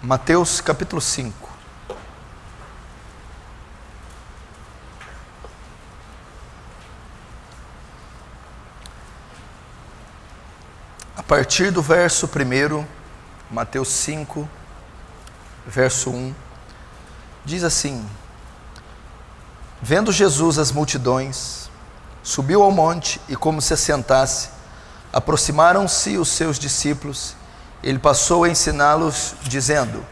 Mateus capítulo 5. A partir do verso 1, Mateus 5, verso 1, diz assim: Vendo Jesus as multidões, subiu ao monte e, como se assentasse, aproximaram-se os seus discípulos. Ele passou a ensiná-los, dizendo: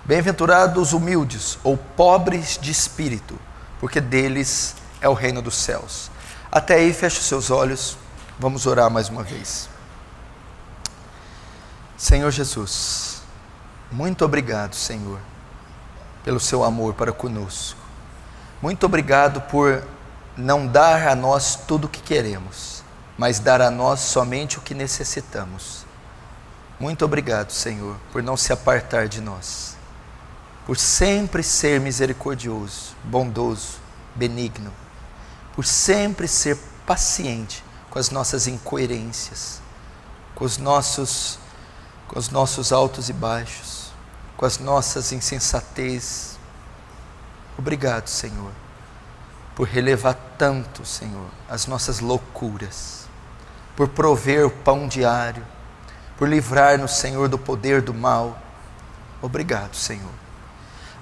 Bem-aventurados os humildes, ou pobres de espírito, porque deles é o reino dos céus. Até aí, feche os seus olhos, vamos orar mais uma vez. Senhor Jesus, muito obrigado, Senhor, pelo seu amor para conosco. Muito obrigado por não dar a nós tudo o que queremos, mas dar a nós somente o que necessitamos. Muito obrigado, Senhor, por não se apartar de nós, por sempre ser misericordioso, bondoso, benigno, por sempre ser paciente com as nossas incoerências, com os nossos altos e baixos, com as nossas insensatez. Obrigado, Senhor, por relevar tanto, Senhor, as nossas loucuras, por prover o pão diário, por livrar-nos, Senhor, do poder do mal. Obrigado, Senhor.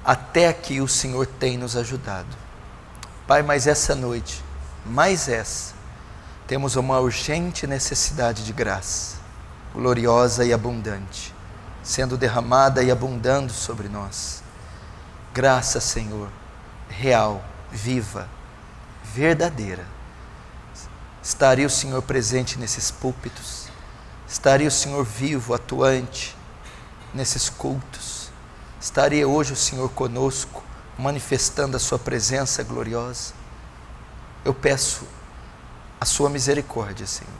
Até aqui o Senhor tem nos ajudado. Pai, mas essa noite, mais essa, temos uma urgente necessidade de graça, gloriosa e abundante, sendo derramada e abundando sobre nós. Graça, Senhor, real, viva, verdadeira. Estaria o Senhor presente nesses púlpitos? Estaria o Senhor vivo, atuante nesses cultos? Estaria hoje o Senhor conosco, manifestando a sua presença gloriosa? Eu peço a sua misericórdia, Senhor.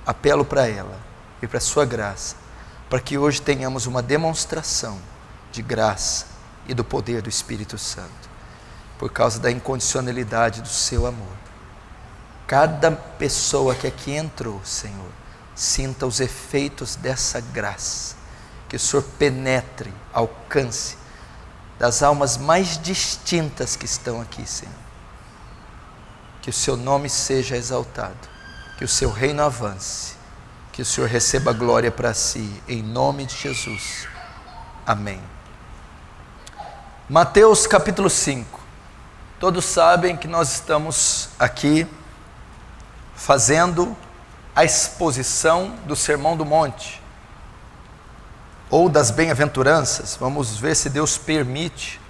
Apelo para ela e para a sua graça, para que hoje tenhamos uma demonstração de graça e do poder do Espírito Santo, por causa da incondicionalidade do seu amor. Cada pessoa que aqui entrou, Senhor, sinta os efeitos dessa graça, que o Senhor penetre, alcance das almas mais distintas que estão aqui, Senhor. Que o seu nome seja exaltado, que o seu reino avance, que o Senhor receba glória para si, em nome de Jesus. Amém. Mateus capítulo 5. Todos sabem que nós estamos aqui fazendo a exposição do Sermão do Monte, ou das bem-aventuranças. Vamos ver se Deus permite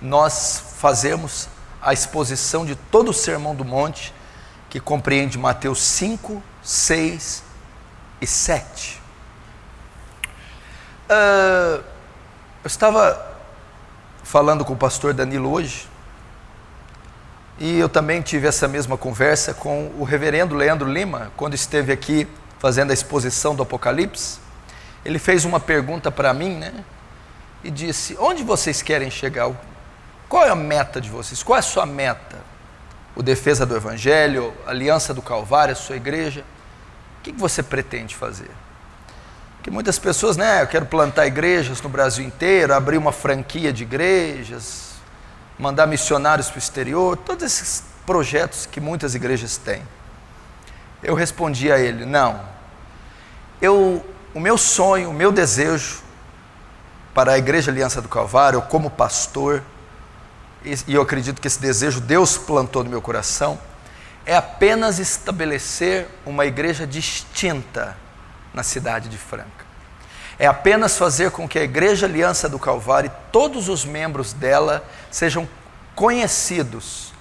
nós fazermos a exposição de todo o Sermão do Monte, que compreende Mateus 5, 6 e 7. Eu estava falando com o pastor Danilo hoje, e eu também tive essa mesma conversa com o reverendo Leandro Lima, quando esteve aqui fazendo a exposição do Apocalipse. Ele fez uma pergunta para mim, e disse: onde vocês querem chegar? Qual é a meta de vocês? Qual é a sua meta? O defesa do Evangelho, a aliança do Calvário, a sua igreja? O que você pretende fazer? Porque muitas pessoas, eu quero plantar igrejas no Brasil inteiro, abrir uma franquia de igrejas, mandar missionários para o exterior, todos esses projetos que muitas igrejas têm. Eu respondi a ele: não, o meu sonho, o meu desejo para a Igreja Aliança do Calvário, como pastor, e eu acredito que esse desejo Deus plantou no meu coração, é apenas estabelecer uma igreja distinta na cidade de Franca. É apenas fazer com que a Igreja Aliança do Calvário e todos os membros dela sejam conhecidos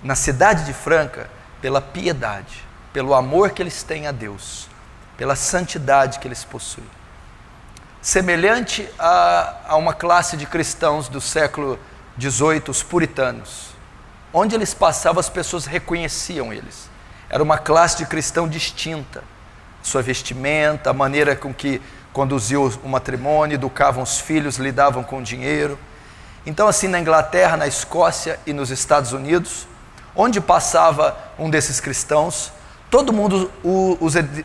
na cidade de Franca pela piedade, pelo amor que eles têm a Deus, pela santidade que eles possuem. Semelhante a uma classe de cristãos do século XVIII, os puritanos. Onde eles passavam, as pessoas reconheciam eles. Era uma classe de cristão distinta. Sua vestimenta, a maneira com que conduziam o matrimônio, educavam os filhos, lidavam com o dinheiro. Então, assim, na Inglaterra, na Escócia e nos Estados Unidos, onde passava um desses cristãos, todo mundo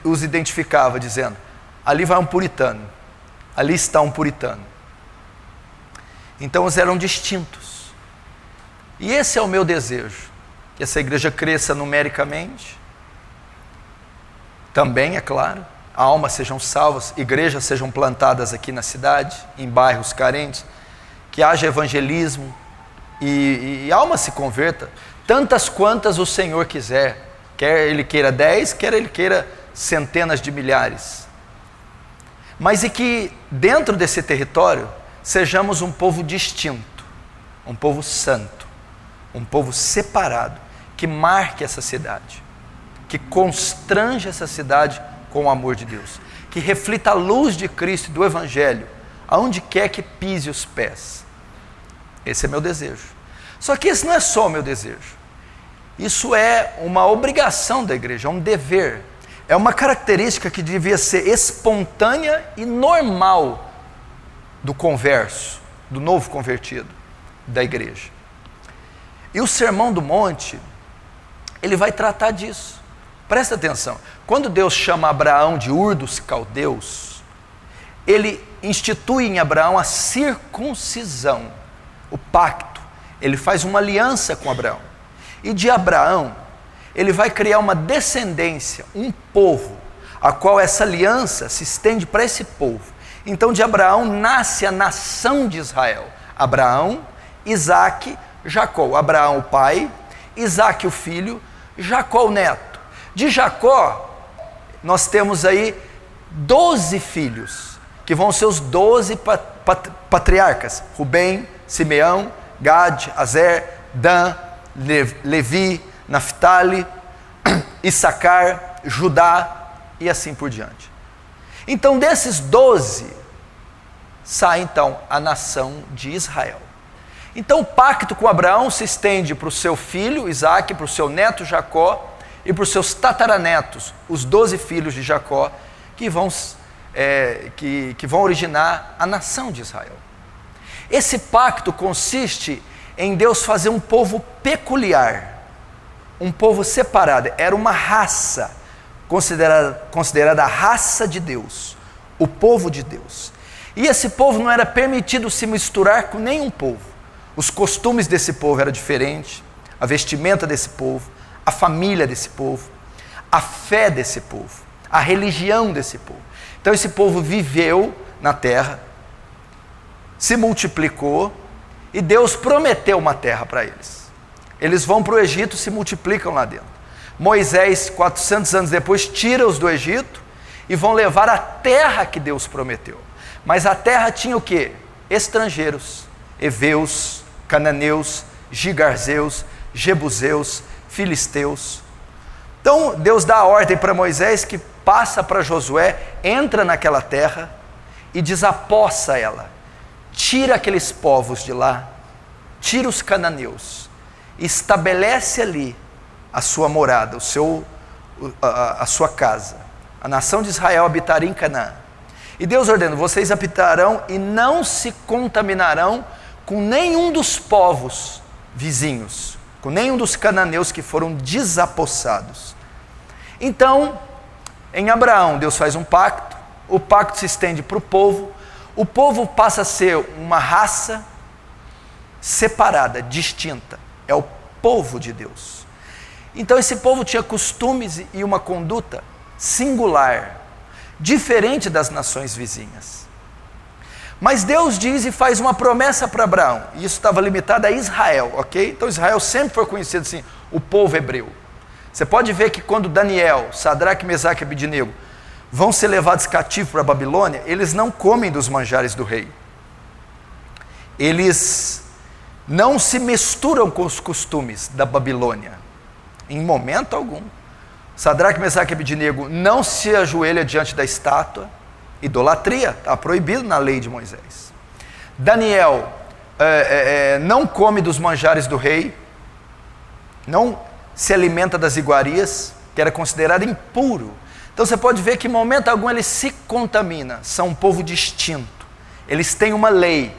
os identificava, dizendo: ali vai um puritano, ali está um puritano. Então eles eram distintos. E esse é o meu desejo, que essa igreja cresça numericamente, também, é claro, almas sejam salvas, igrejas sejam plantadas aqui na cidade, em bairros carentes, que haja evangelismo e alma se converta, tantas quantas o Senhor quiser, quer Ele queira 10, quer Ele queira centenas de milhares, mas e que dentro desse território sejamos um povo distinto, um povo santo, um povo separado, que marque essa cidade, que constrange essa cidade com o amor de Deus, que reflita a luz de Cristo e do Evangelho, aonde quer que pise os pés. Esse é meu desejo. Só que esse não é só o meu desejo, isso é uma obrigação da igreja, é um dever, é uma característica que devia ser espontânea e normal do converso, do novo convertido, da igreja. E o Sermão do Monte, ele vai tratar disso. Presta atenção, quando Deus chama Abraão de Ur dos Caldeus, ele institui em Abraão a circuncisão, o pacto, ele faz uma aliança com Abraão, e de Abraão, ele vai criar uma descendência, um povo, a qual essa aliança se estende para esse povo. Então de Abraão nasce a nação de Israel, Abraão, Isaque, Jacó, Abraão o pai, Isaque o filho, Jacó o neto. De Jacó, nós temos aí 12 filhos, que vão ser os 12 patriarcas, Rubem, Simeão, Gade, Azer, Dan, Levi, Naftali, Issacar, Judá e assim por diante. Então desses 12, sai então a nação de Israel. Então o pacto com Abraão se estende para o seu filho Isaque, para o seu neto Jacó e para os seus tataranetos, os 12 filhos de Jacó, que vão originar a nação de Israel. Esse pacto consiste em Deus fazer um povo peculiar, um povo separado, era uma raça, considerada a raça de Deus, o povo de Deus. E esse povo não era permitido se misturar com nenhum povo. Os costumes desse povo eram diferentes, a vestimenta desse povo, a família desse povo, a fé desse povo, a religião desse povo. Então esse povo viveu na terra, se multiplicou e Deus prometeu uma terra para eles. Eles vão para o Egito e se multiplicam lá dentro. Moisés, 400 anos depois, tira-os do Egito e vão levar a terra que Deus prometeu. Mas a terra tinha o quê? Estrangeiros, heveus, cananeus, gigarzeus, jebuseus, filisteus. Então Deus dá a ordem para Moisés, que passa para Josué, entra naquela terra e desapossa ela, tira aqueles povos de lá, tira os cananeus, estabelece ali a sua morada, a sua casa. A nação de Israel habitaria em Canaã. E Deus ordena: vocês habitarão e não se contaminarão com nenhum dos povos vizinhos, com nenhum dos cananeus que foram desapossados. Então, em Abraão, Deus faz um pacto, o pacto se estende para o povo passa a ser uma raça separada, distinta, é o povo de Deus. Então esse povo tinha costumes e uma conduta singular, diferente das nações vizinhas. Mas Deus diz e faz uma promessa para Abraão, e isso estava limitado a Israel, ok? Então Israel sempre foi conhecido assim, o povo hebreu. Você pode ver que quando Daniel, Sadraque, Mesaque e Abidnego vão ser levados cativos para a Babilônia, eles não comem dos manjares do rei. Eles não se misturam com os costumes da Babilônia, em momento algum. Sadraque, Mesaque e Abidnego não se ajoelha diante da estátua, idolatria, está proibido na lei de Moisés. Daniel não come dos manjares do rei, não se alimenta das iguarias, que era considerado impuro. Então você pode ver que em momento algum ele se contamina, são um povo distinto, eles têm uma lei,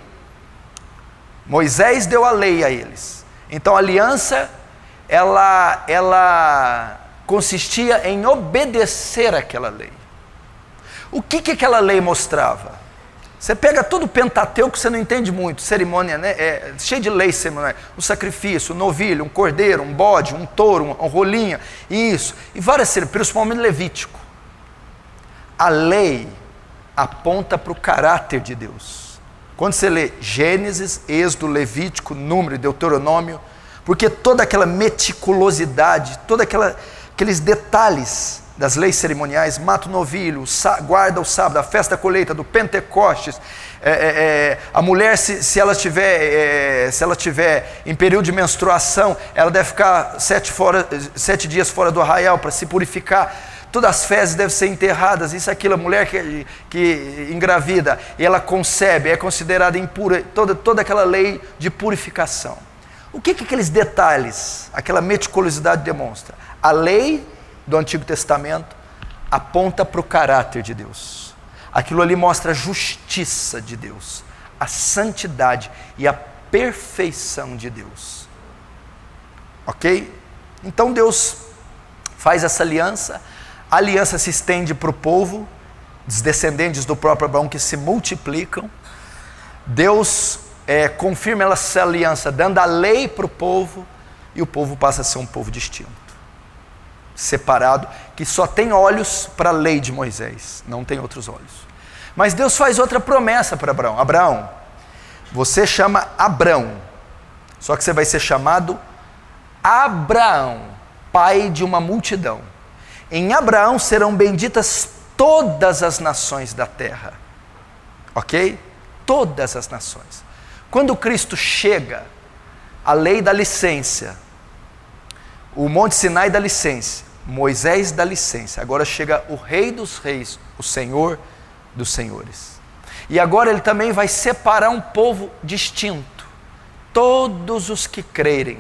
Moisés deu a lei a eles, então a aliança, ela consistia em obedecer aquela lei. O que aquela lei mostrava? Você pega todo o Pentateuco, você não entende muito, cerimônia, né? Cheio de leis cerimoniais, um sacrifício, um novilho, um cordeiro, um bode, um touro, uma rolinha, isso, e várias cerimônias, principalmente Levítico. A lei aponta para o caráter de Deus. Quando você lê Gênesis, Êxodo, Levítico, Número e Deuteronômio, porque toda aquela meticulosidade, todos aqueles detalhes das leis cerimoniais, mata o novilho, guarda o sábado, a festa da colheita, do Pentecostes, a mulher, se ela tiver em período de menstruação, ela deve ficar 7 dias fora do arraial para se purificar, todas as fezes devem ser enterradas, isso, aquilo, a mulher que engravida e ela concebe, é considerada impura, toda aquela lei de purificação. O que aqueles detalhes, aquela meticulosidade demonstra? A lei do Antigo Testamento aponta para o caráter de Deus. Aquilo ali mostra a justiça de Deus, a santidade e a perfeição de Deus. Ok? Então Deus faz essa aliança, a aliança se estende para o povo, os descendentes do próprio Abraão que se multiplicam. Deus confirma essa aliança, dando a lei para o povo, e o povo passa a ser um povo distinto, separado, que só tem olhos para a lei de Moisés, não tem outros olhos. Mas Deus faz outra promessa para Abraão. Abraão, você chama Abrão, só que você vai ser chamado Abraão, pai de uma multidão. Em Abraão serão benditas todas as nações da terra. Ok? Todas as nações. Quando Cristo chega, a lei da licença, o Monte Sinai dá licença, Moisés dá licença, agora chega o Rei dos Reis, o Senhor dos Senhores. E agora ele também vai separar um povo distinto. Todos os que crerem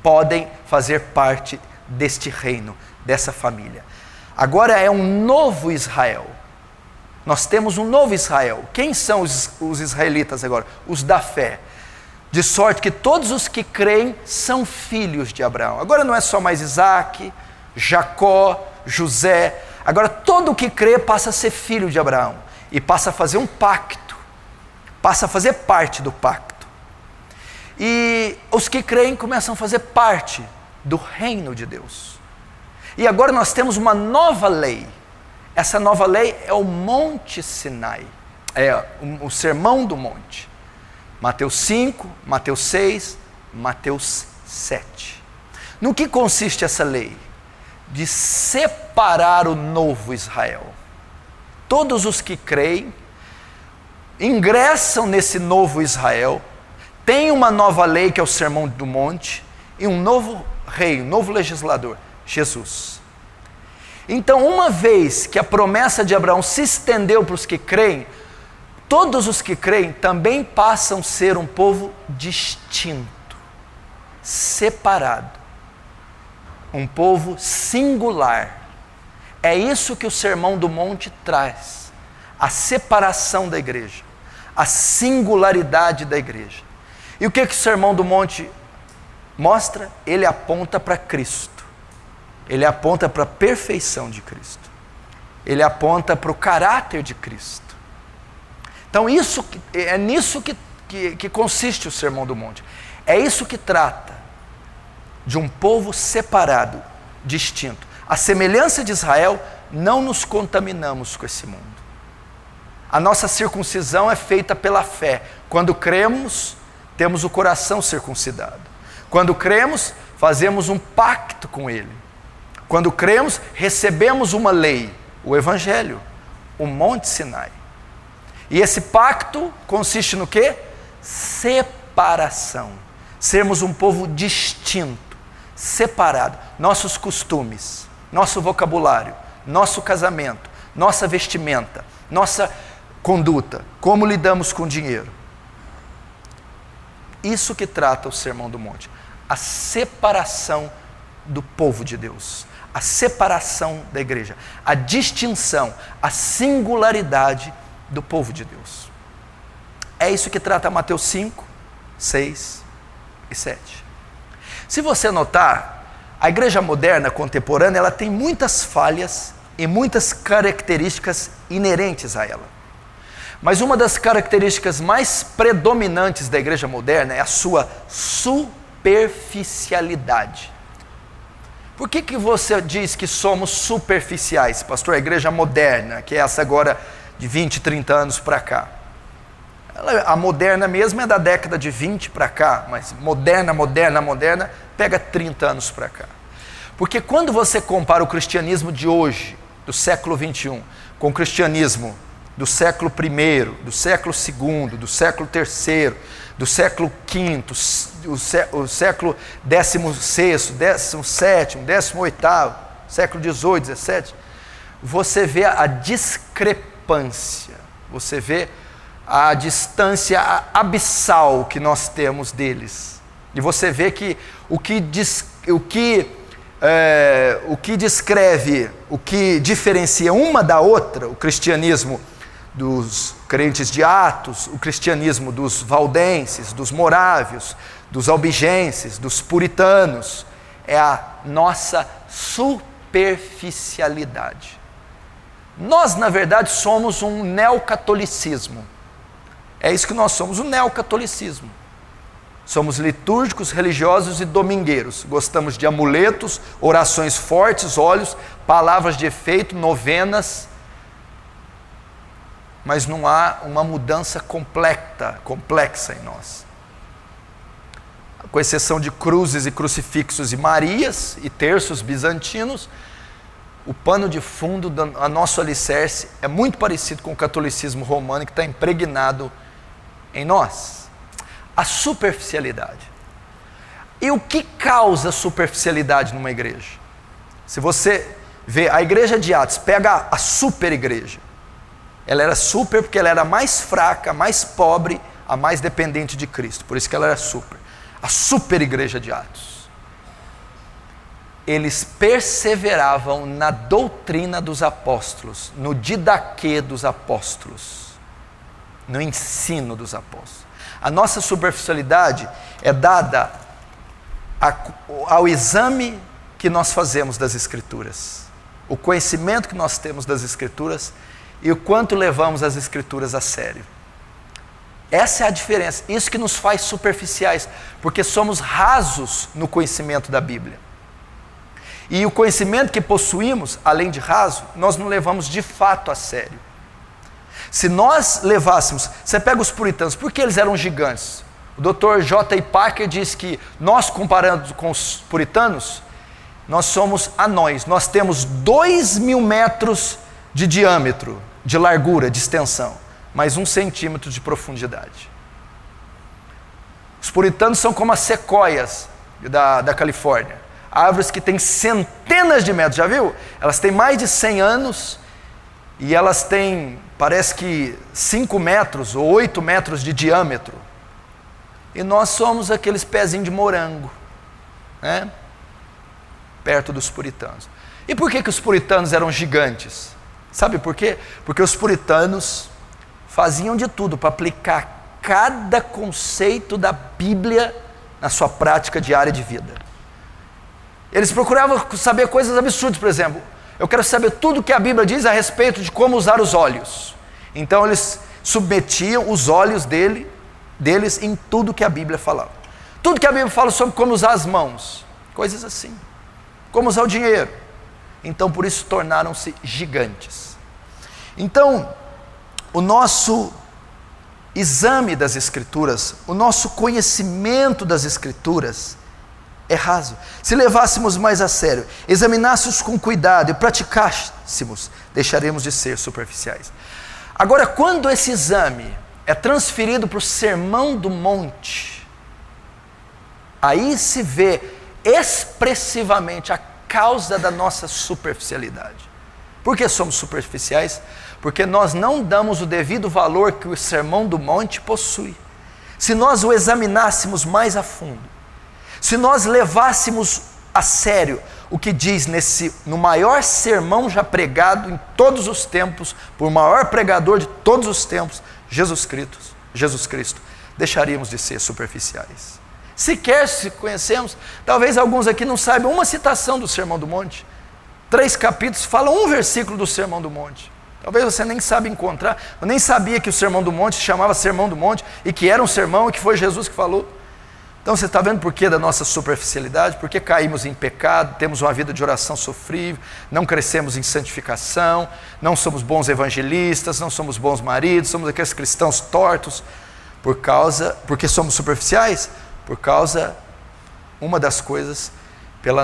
podem fazer parte deste reino, dessa família. Agora é um novo Israel. Nós temos um novo Israel. Quem são os israelitas agora? Os da fé. De sorte que todos os que creem são filhos de Abraão. Agora não é só mais Isaac, Jacó, José. Agora todo o que crê passa a ser filho de Abraão. E passa a fazer um pacto. Passa a fazer parte do pacto. E os que creem começam a fazer parte do reino de Deus. E agora nós temos uma nova lei. Essa nova lei é o Monte Sinai. É o Sermão do Monte. Mateus 5, Mateus 6, Mateus 7. No que consiste essa lei? De separar o novo Israel. Todos os que creem ingressam nesse novo Israel, tem uma nova lei que é o Sermão do Monte e um novo rei, um novo legislador, Jesus. Então, uma vez que a promessa de Abraão se estendeu para os que creem, todos os que creem também passam a ser um povo distinto, separado, um povo singular. É isso que o Sermão do Monte traz, a separação da igreja, a singularidade da igreja. E o que o Sermão do Monte mostra? Ele aponta para Cristo, ele aponta para a perfeição de Cristo, ele aponta para o caráter de Cristo. Então é nisso que consiste o Sermão do Monte. É isso que trata de um povo separado, distinto. A semelhança de Israel, não nos contaminamos com esse mundo. A nossa circuncisão é feita pela fé. Quando cremos, temos o coração circuncidado. Quando cremos, fazemos um pacto com Ele. Quando cremos, recebemos uma lei, o Evangelho, o Monte Sinai. E esse pacto consiste no quê? Separação. Sermos um povo distinto, separado. Nossos costumes, nosso vocabulário, nosso casamento, nossa vestimenta, nossa conduta, como lidamos com o dinheiro. Isso que trata o Sermão do Monte. A separação do povo de Deus. A separação da igreja. A distinção, a singularidade do povo de Deus. É isso que trata Mateus 5, 6 e 7. Se você notar, a igreja moderna, contemporânea, ela tem muitas falhas e muitas características inerentes a ela. Mas uma das características mais predominantes da igreja moderna é a sua superficialidade. Por que você diz que somos superficiais, pastor? A igreja moderna, que é essa agora de 20, 30 anos para cá. A moderna mesmo é da década de 20 para cá, mas moderna, pega 30 anos para cá. Porque quando você compara o cristianismo de hoje, do século 21, com o cristianismo do século I, do século II, do século III, do século V, o século XVI, XVII, XVIII, século XVIII, XVII, você vê a discrepância, você vê a distância abissal que nós temos deles. E você vê que o que descreve, o que diferencia uma da outra, o cristianismo dos crentes de Atos, o cristianismo dos valdenses, dos morávios, dos albigenses, dos puritanos, é a nossa superficialidade. Nós, na verdade, somos um neocatolicismo. É isso que nós somos, o neocatolicismo. Somos litúrgicos, religiosos e domingueiros. Gostamos de amuletos, orações fortes, óleos, palavras de efeito, novenas. Mas não há uma mudança complexa em nós. Com exceção de cruzes e crucifixos e Marias e terços bizantinos, o pano de fundo do nosso alicerce é muito parecido com o catolicismo romano que está impregnado em nós. A superficialidade. E o que causa superficialidade numa igreja? Se você vê a igreja de Atos, pega a super igreja. Ela era super porque ela era a mais fraca, a mais pobre, a mais dependente de Cristo. Por isso que ela era super. A super igreja de Atos. Eles perseveravam na doutrina dos apóstolos, no didaquê dos apóstolos, no ensino dos apóstolos. A nossa superficialidade é dada ao exame que nós fazemos das Escrituras, o conhecimento que nós temos das Escrituras e o quanto levamos as Escrituras a sério. Essa é a diferença, isso que nos faz superficiais, porque somos rasos no conhecimento da Bíblia. E o conhecimento que possuímos, além de raso, nós não levamos de fato a sério. Se nós levássemos, você pega os puritanos, por que eles eram gigantes? O Dr. J. Packer diz que nós, comparando com os puritanos, nós somos anões, nós temos 2.000 metros de diâmetro, de largura, de extensão, mais 1 centímetro de profundidade. Os puritanos são como as sequoias da Califórnia, árvores que têm centenas de metros, já viu? Elas têm mais de 100 anos e elas têm, parece que 5 metros ou 8 metros de diâmetro. E nós somos aqueles pezinhos de morango, né? Perto dos puritanos. E por que os puritanos eram gigantes? Sabe por quê? Porque os puritanos faziam de tudo para aplicar cada conceito da Bíblia na sua prática diária de vida. Eles procuravam saber coisas absurdas, por exemplo, eu quero saber tudo o que a Bíblia diz a respeito de como usar os óleos. Então eles submetiam os óleos deles em tudo que a Bíblia falava. Tudo que a Bíblia fala sobre como usar as mãos, coisas assim, como usar o dinheiro. Então por isso tornaram-se gigantes. Então o nosso exame das Escrituras, o nosso conhecimento das Escrituras é raso. Se levássemos mais a sério, examinássemos com cuidado e praticássemos, deixaremos de ser superficiais. Agora, quando esse exame é transferido para o Sermão do Monte, aí se vê expressivamente a causa da nossa superficialidade. Por que somos superficiais? Porque nós não damos o devido valor que o Sermão do Monte possui. Se nós o examinássemos mais a fundo, se nós levássemos a sério o que diz no maior sermão já pregado em todos os tempos, por o maior pregador de todos os tempos, Jesus Cristo, deixaríamos de ser superficiais. Sequer se conhecemos, talvez alguns aqui não saibam uma citação do Sermão do Monte. 3 capítulos falam um versículo do Sermão do Monte. Talvez você nem saiba encontrar, eu nem sabia que o Sermão do Monte se chamava Sermão do Monte, e que era um sermão e que foi Jesus que falou. Então você está vendo por que da nossa superficialidade? Porque caímos em pecado, temos uma vida de oração sofrível, não crescemos em santificação, não somos bons evangelistas, não somos bons maridos, somos aqueles cristãos tortos, porque somos superficiais? Por causa, uma das coisas, pelo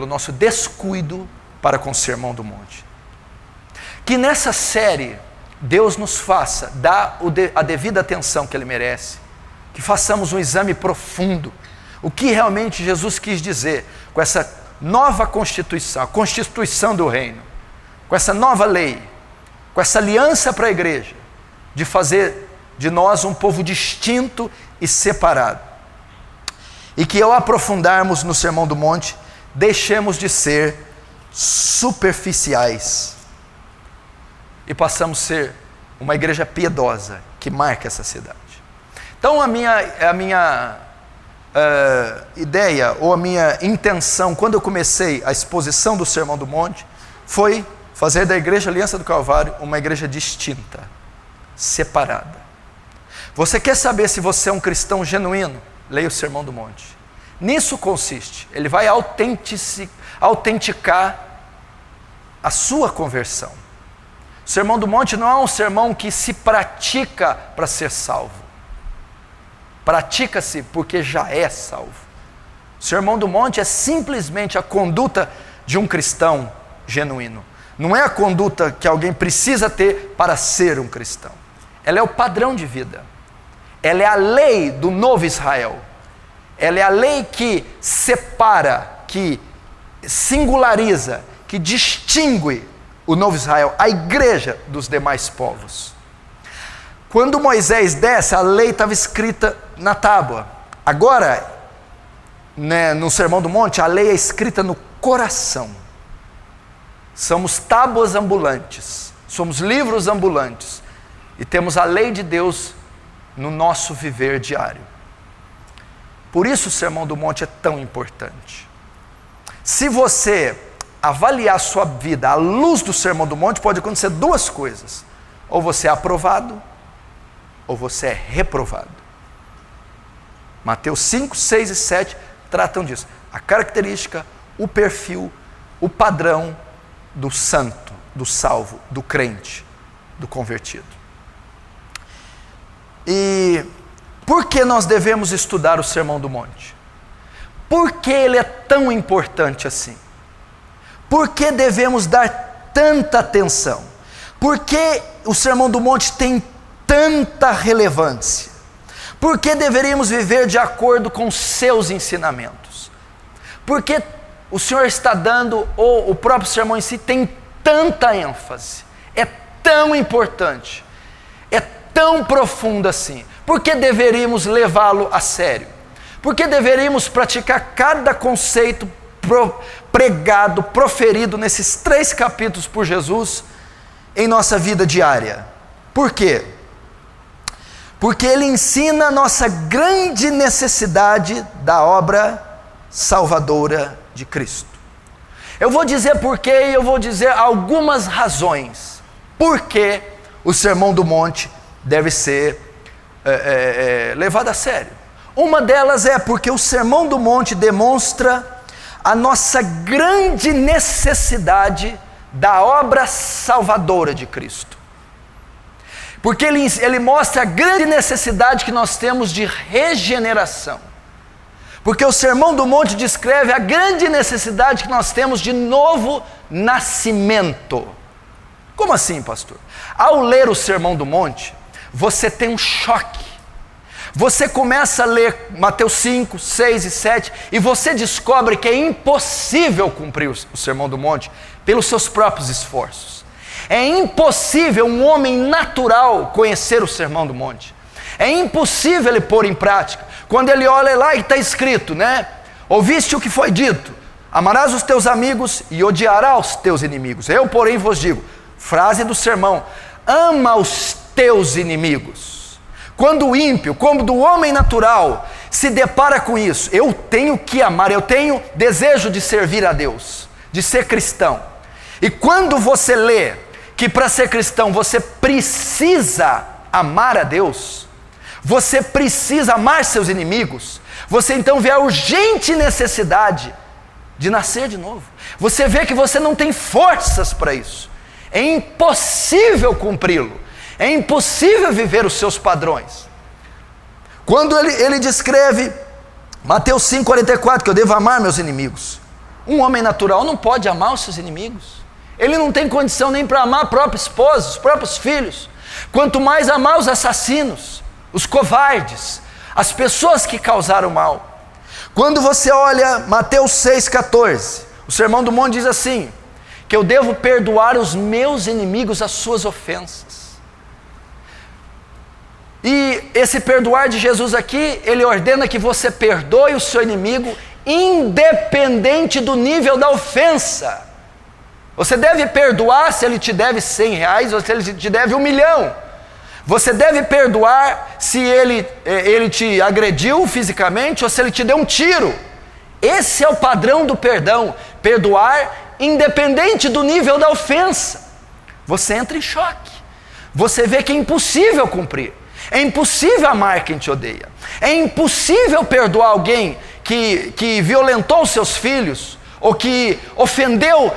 nosso descuido para com o Sermão do Monte. Que nessa série, Deus nos faça dar a devida atenção que Ele merece, que façamos um exame profundo, o que realmente Jesus quis dizer com essa nova constituição, a constituição do reino, com essa nova lei, com essa aliança para a igreja, de fazer de nós um povo distinto e separado. E que ao aprofundarmos no Sermão do Monte, deixemos de ser superficiais e passamos a ser uma igreja piedosa que marca essa cidade. Então a minha ideia ou a minha intenção quando eu comecei a exposição do Sermão do Monte foi fazer da Igreja Aliança do Calvário uma igreja distinta, separada. Você quer saber se você é um cristão genuíno? Leia o Sermão do Monte. Nisso consiste, ele vai autenticar a sua conversão. O Sermão do Monte não é um sermão que se pratica para ser salvo. Pratica-se porque já é salvo. O Sermão do Monte é simplesmente a conduta de um cristão genuíno. Não é a conduta que alguém precisa ter para ser um cristão. Ela é o padrão de vida. Ela é a lei do novo Israel. Ela é a lei que separa, que singulariza, que distingue o novo Israel, a igreja dos demais povos. Quando Moisés desce, a lei estava escrita na tábua. Agora, no Sermão do Monte, a lei é escrita no coração. Somos tábuas ambulantes, somos livros ambulantes, e temos a lei de Deus no nosso viver diário. Por isso o Sermão do Monte é tão importante. Se você avaliar a sua vida à luz do Sermão do Monte, pode acontecer duas coisas: ou você é aprovado, ou você é reprovado. Mateus 5, 6 e 7 tratam disso. A característica, o perfil, o padrão do santo, do salvo, do crente, do convertido. E por que nós devemos estudar o Sermão do Monte? Por que ele é tão importante assim? Por que devemos dar tanta atenção? Por que o Sermão do Monte tem tanta relevância? Por que deveríamos viver de acordo com seus ensinamentos? Por que o Senhor está dando, ou o próprio sermão em si tem tanta ênfase? É tão importante, é tão profundo assim. Por que deveríamos levá-lo a sério? Por que deveríamos praticar cada conceito pregado, proferido nesses 3 capítulos por Jesus em nossa vida diária? Por quê? Porque ele ensina a nossa grande necessidade da obra salvadora de Cristo. Eu vou dizer porquê e eu vou dizer algumas razões por que o Sermão do Monte deve ser levado a sério. Uma delas é porque o Sermão do Monte demonstra a nossa grande necessidade da obra salvadora de Cristo. Porque ele mostra a grande necessidade que nós temos de regeneração. Porque o Sermão do Monte descreve a grande necessidade que nós temos de novo nascimento. Como assim, pastor? Ao ler o Sermão do Monte, você tem um choque. Você começa a ler Mateus 5, 6 e 7 e você descobre que é impossível cumprir o Sermão do Monte pelos seus próprios esforços. É impossível um homem natural conhecer o Sermão do Monte. É impossível ele pôr em prática. Quando ele olha lá e está escrito, né? Ouviste o que foi dito: amarás os teus amigos e odiarás os teus inimigos. Eu, porém, vos digo, frase do sermão: ama os teus inimigos. Quando o ímpio, quando o homem natural se depara com isso, eu tenho que amar, eu tenho desejo de servir a Deus, de ser cristão. E quando você lê que para ser cristão você precisa amar a Deus, você precisa amar seus inimigos, você então vê a urgente necessidade de nascer de novo. Você vê que você não tem forças para isso, é impossível cumpri-lo, é impossível viver os seus padrões. Quando ele descreve, Mateus 5,44, que eu devo amar meus inimigos, um homem natural não pode amar os seus inimigos, ele não tem condição nem para amar a própria esposa, os próprios filhos, quanto mais amar os assassinos, os covardes, as pessoas que causaram mal. Quando você olha Mateus 6,14, o Sermão do Monte diz assim, que eu devo perdoar os meus inimigos as suas ofensas. E esse perdoar de Jesus aqui, ele ordena que você perdoe o seu inimigo, independente do nível da ofensa. Você deve perdoar se ele te deve R$100 ou se ele te deve 1 milhão. Você deve perdoar se ele te agrediu fisicamente ou se ele te deu um tiro. Esse é o padrão do perdão, perdoar independente do nível da ofensa. Você entra em choque, você vê que é impossível cumprir, é impossível amar quem te odeia, é impossível perdoar alguém que violentou seus filhos, ou que ofendeu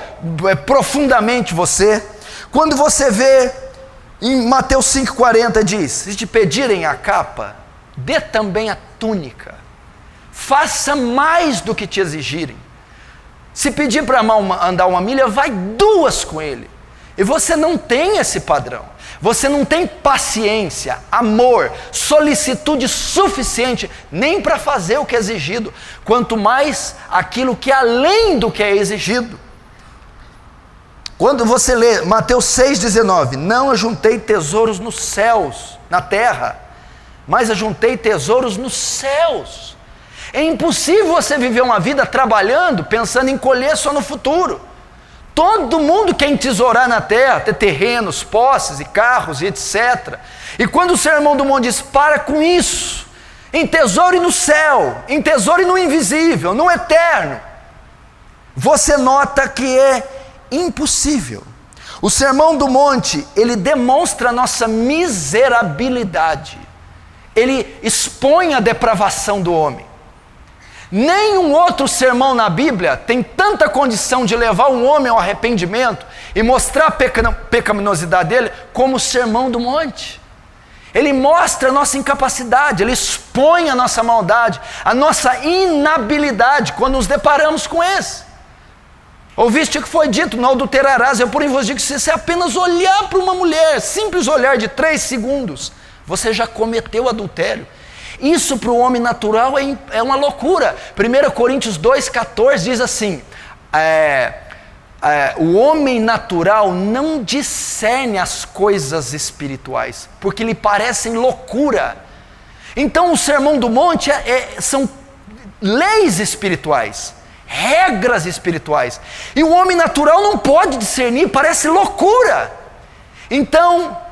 profundamente você. Quando você vê em Mateus 5,40 diz, se te pedirem a capa, dê também a túnica, faça mais do que te exigirem. Se pedir para andar 1 milha, vai 2 com ele. E você não tem esse padrão, você não tem paciência, amor, solicitude suficiente, nem para fazer o que é exigido, quanto mais aquilo que é além do que é exigido. Quando você lê Mateus 6,19, não ajuntei tesouros nos céus, na terra, mas ajuntei tesouros nos céus. É impossível você viver uma vida trabalhando, pensando em colher só no futuro. Todo mundo quer entesourar na terra, ter terrenos, posses e carros e etc. E quando o Sermão do Monte diz, para com isso, entesoure no céu, entesoure no invisível, no eterno, você nota que é impossível. O Sermão do Monte, ele demonstra a nossa miserabilidade, ele expõe a depravação do homem. Nenhum outro sermão na Bíblia tem tanta condição de levar um homem ao arrependimento e mostrar a pecaminosidade dele como o Sermão do Monte. Ele mostra a nossa incapacidade, ele expõe a nossa maldade, a nossa inabilidade quando nos deparamos com esse. Ouviste o que foi dito, não adulterarás, eu porém vos digo que se você apenas olhar para uma mulher, simples olhar de 3 segundos, você já cometeu adultério. Isso para o homem natural é uma loucura. 1 Coríntios 2,14 diz assim, o homem natural não discerne as coisas espirituais, porque lhe parecem loucura. Então o Sermão do Monte são leis espirituais, regras espirituais, e o homem natural não pode discernir, parece loucura. Então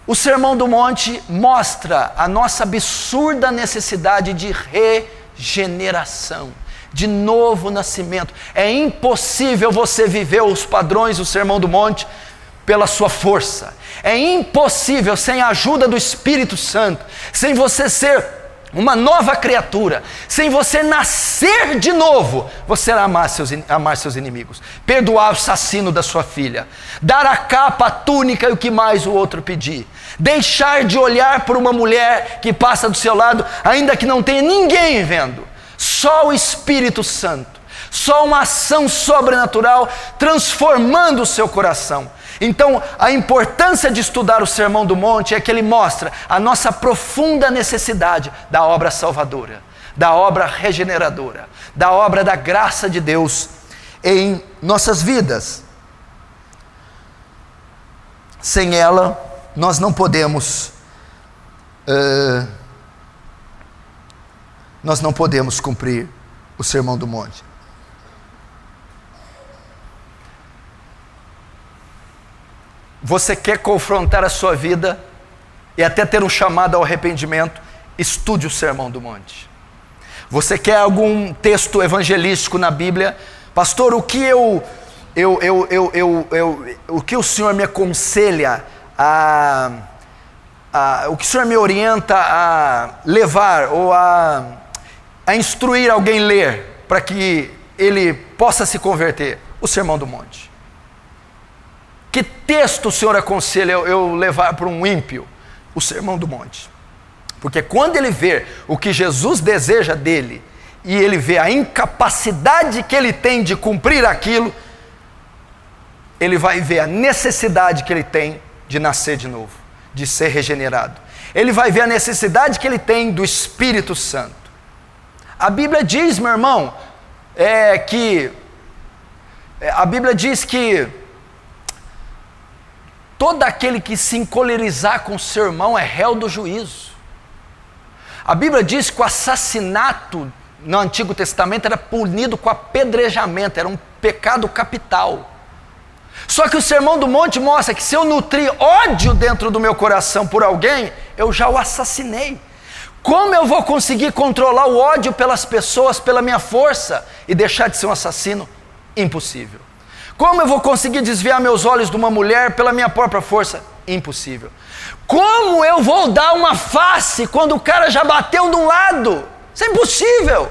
o Sermão do Monte mostra a nossa absurda necessidade de regeneração, de novo nascimento. É impossível você viver os padrões do Sermão do Monte pela sua força. É impossível sem a ajuda do Espírito Santo, sem você ser uma nova criatura, sem você nascer de novo, você amar seus inimigos, perdoar o assassino da sua filha, dar a capa, a túnica e o que mais o outro pedir, deixar de olhar por uma mulher que passa do seu lado, ainda que não tenha ninguém vendo, só o Espírito Santo, só uma ação sobrenatural transformando o seu coração. Então, a importância de estudar o Sermão do Monte é que ele mostra a nossa profunda necessidade da obra salvadora, da obra regeneradora, da obra da graça de Deus em nossas vidas. Sem ela, nós não podemos cumprir o Sermão do Monte. Você quer confrontar a sua vida e até ter um chamado ao arrependimento, estude o Sermão do Monte. Você quer algum texto evangelístico na Bíblia? Pastor, o que eu o que o Senhor me aconselha o que o Senhor me orienta a levar ou a instruir alguém a ler para que ele possa se converter? O Sermão do Monte. Que texto o Senhor aconselha eu levar para um ímpio? O Sermão do Monte. Porque quando ele vê o que Jesus deseja dele, e ele vê a incapacidade que ele tem de cumprir aquilo, ele vai ver a necessidade que ele tem de nascer de novo, de ser regenerado. Ele vai ver a necessidade que ele tem do Espírito Santo. A Bíblia diz, meu irmão, a Bíblia diz que todo aquele que se encolerizar com seu irmão é réu do juízo. A Bíblia diz que o assassinato no Antigo Testamento era punido com apedrejamento, era um pecado capital. Só que o Sermão do Monte mostra que se eu nutrir ódio dentro do meu coração por alguém, eu já o assassinei. Como eu vou conseguir controlar o ódio pelas pessoas pela minha força e deixar de ser um assassino? Impossível. Como eu vou conseguir desviar meus olhos de uma mulher pela minha própria força? Impossível. Como eu vou dar uma face quando o cara já bateu de um lado? Isso é impossível.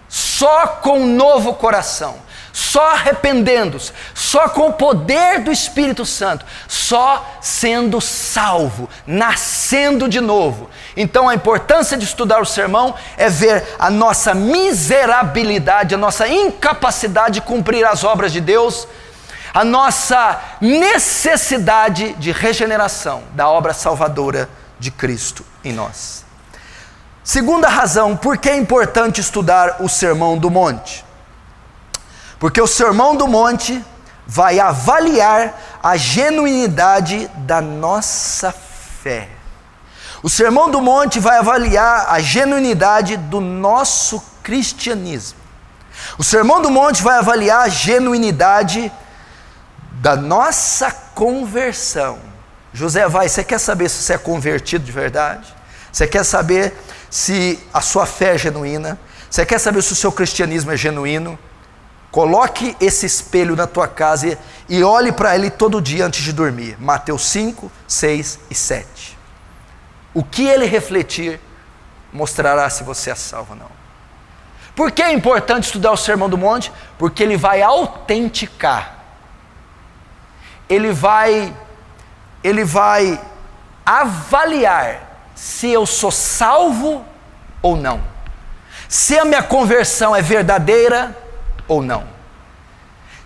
Só com um novo coração, só arrependendo-se, só com o poder do Espírito Santo, só sendo salvo, nascendo de novo. Então a importância de estudar o sermão é ver a nossa miserabilidade, a nossa incapacidade de cumprir as obras de Deus, a nossa necessidade de regeneração da obra salvadora de Cristo em nós. Segunda razão, por que é importante estudar o Sermão do Monte? Porque o Sermão do Monte vai avaliar a genuinidade da nossa fé. O Sermão do Monte vai avaliar a genuinidade do nosso cristianismo. O Sermão do Monte vai avaliar a genuinidade da nossa conversão. José, você quer saber se você é convertido de verdade? Você quer saber se a sua fé é genuína? Você quer saber se o seu cristianismo é genuíno? Coloque esse espelho na tua casa e olhe para ele todo dia antes de dormir. Mateus 5, 6 e 7. O que ele refletir mostrará se você é salvo ou não. Por que é importante estudar o Sermão do Monte? Porque ele vai autenticar. Ele vai avaliar se eu sou salvo ou não. Se a minha conversão é verdadeira ou não.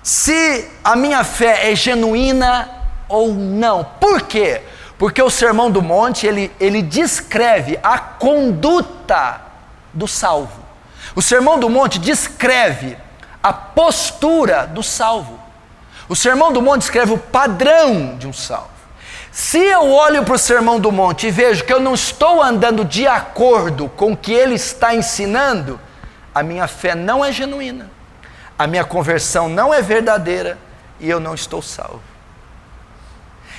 Se a minha fé é genuína ou não. Por quê? Porque o Sermão do Monte, ele descreve a conduta do salvo. O Sermão do Monte descreve a postura do salvo. O Sermão do Monte descreve o padrão de um salvo. Se eu olho para o Sermão do Monte e vejo que eu não estou andando de acordo com o que ele está ensinando, a minha fé não é genuína, a minha conversão não é verdadeira e eu não estou salvo.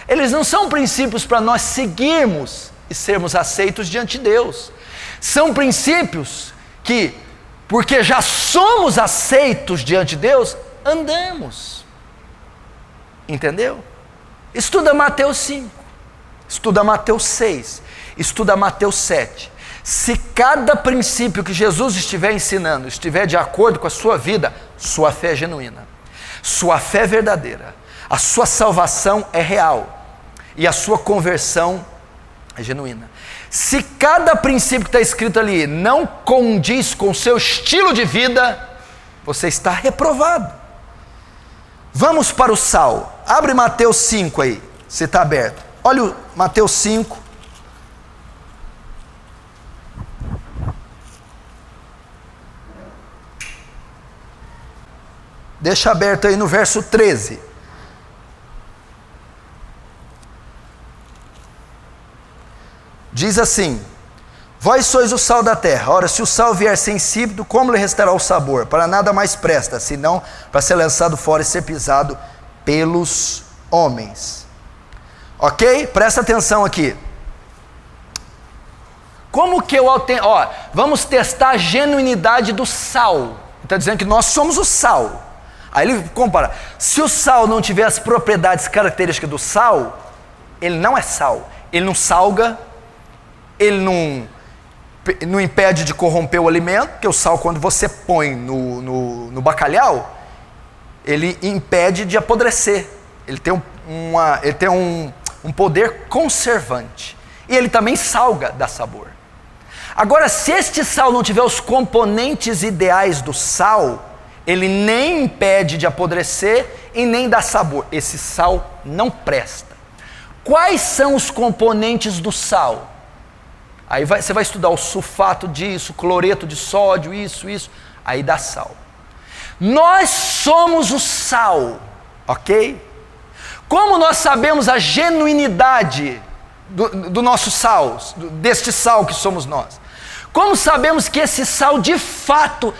Eles não são princípios para nós seguirmos e sermos aceitos diante de Deus. São princípios que, porque já somos aceitos diante de Deus, andamos. Entendeu? Estuda Mateus 5, estuda Mateus 6, estuda Mateus 7. Se cada princípio que Jesus estiver ensinando estiver de acordo com a sua vida, sua fé é genuína, sua fé é verdadeira, a sua salvação é real e a sua conversão é genuína. Se cada princípio que está escrito ali não condiz com o seu estilo de vida, você está reprovado. Vamos para o sal. Abre Mateus 5 aí, se está aberto. Olha o Mateus 5. Deixa aberto aí no verso 13. Diz assim: vós sois o sal da terra. Ora, se o sal vier ser insípido, como lhe restará o sabor? Para nada mais presta, senão para ser lançado fora e ser pisado pelos homens. Ok? Presta atenção aqui. Como que vamos testar a genuinidade do sal. Está dizendo que nós somos o sal. Aí ele compara, se o sal não tiver as propriedades características do sal, ele não é sal, ele não salga, ele não impede de corromper o alimento, porque o sal, quando você põe no bacalhau, ele impede de apodrecer, ele tem um poder conservante, e ele também salga, dá sabor. Agora, se este sal não tiver os componentes ideais do sal, ele nem impede de apodrecer e nem dá sabor. Esse sal não presta. Quais são os componentes do sal? Aí você vai estudar o sulfato disso, cloreto de sódio, isso, aí dá sal. Nós somos o sal, ok? Como nós sabemos a genuinidade do nosso sal, deste sal que somos nós? Como sabemos que esse sal de fato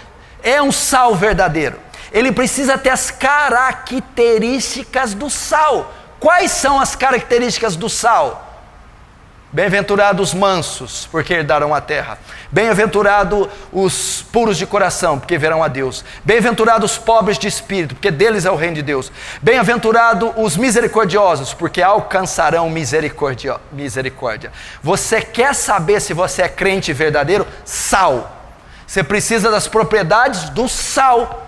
é um sal verdadeiro? Ele precisa ter as características do sal. Quais são as características do sal? Bem-aventurados os mansos, porque herdarão a terra. Bem-aventurados os puros de coração, porque verão a Deus. Bem-aventurados os pobres de espírito, porque deles é o reino de Deus. Bem-aventurados os misericordiosos, porque alcançarão misericórdia. Você quer saber se você é crente verdadeiro? Sal. Você precisa das propriedades do sal.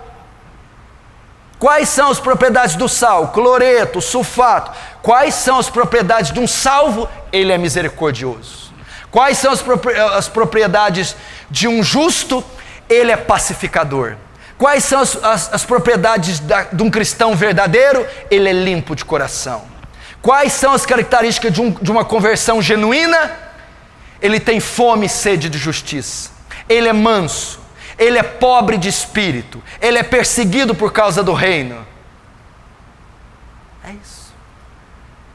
Quais são as propriedades do sal? Cloreto, sulfato. Quais são as propriedades de um salvo? Ele é misericordioso. Quais são as propriedades de um justo? Ele é pacificador. Quais são as propriedades de um cristão verdadeiro? Ele é limpo de coração. Quais são as características de uma conversão genuína? Ele tem fome e sede de justiça. Ele é manso. Ele é pobre de espírito, ele é perseguido por causa do reino. É isso.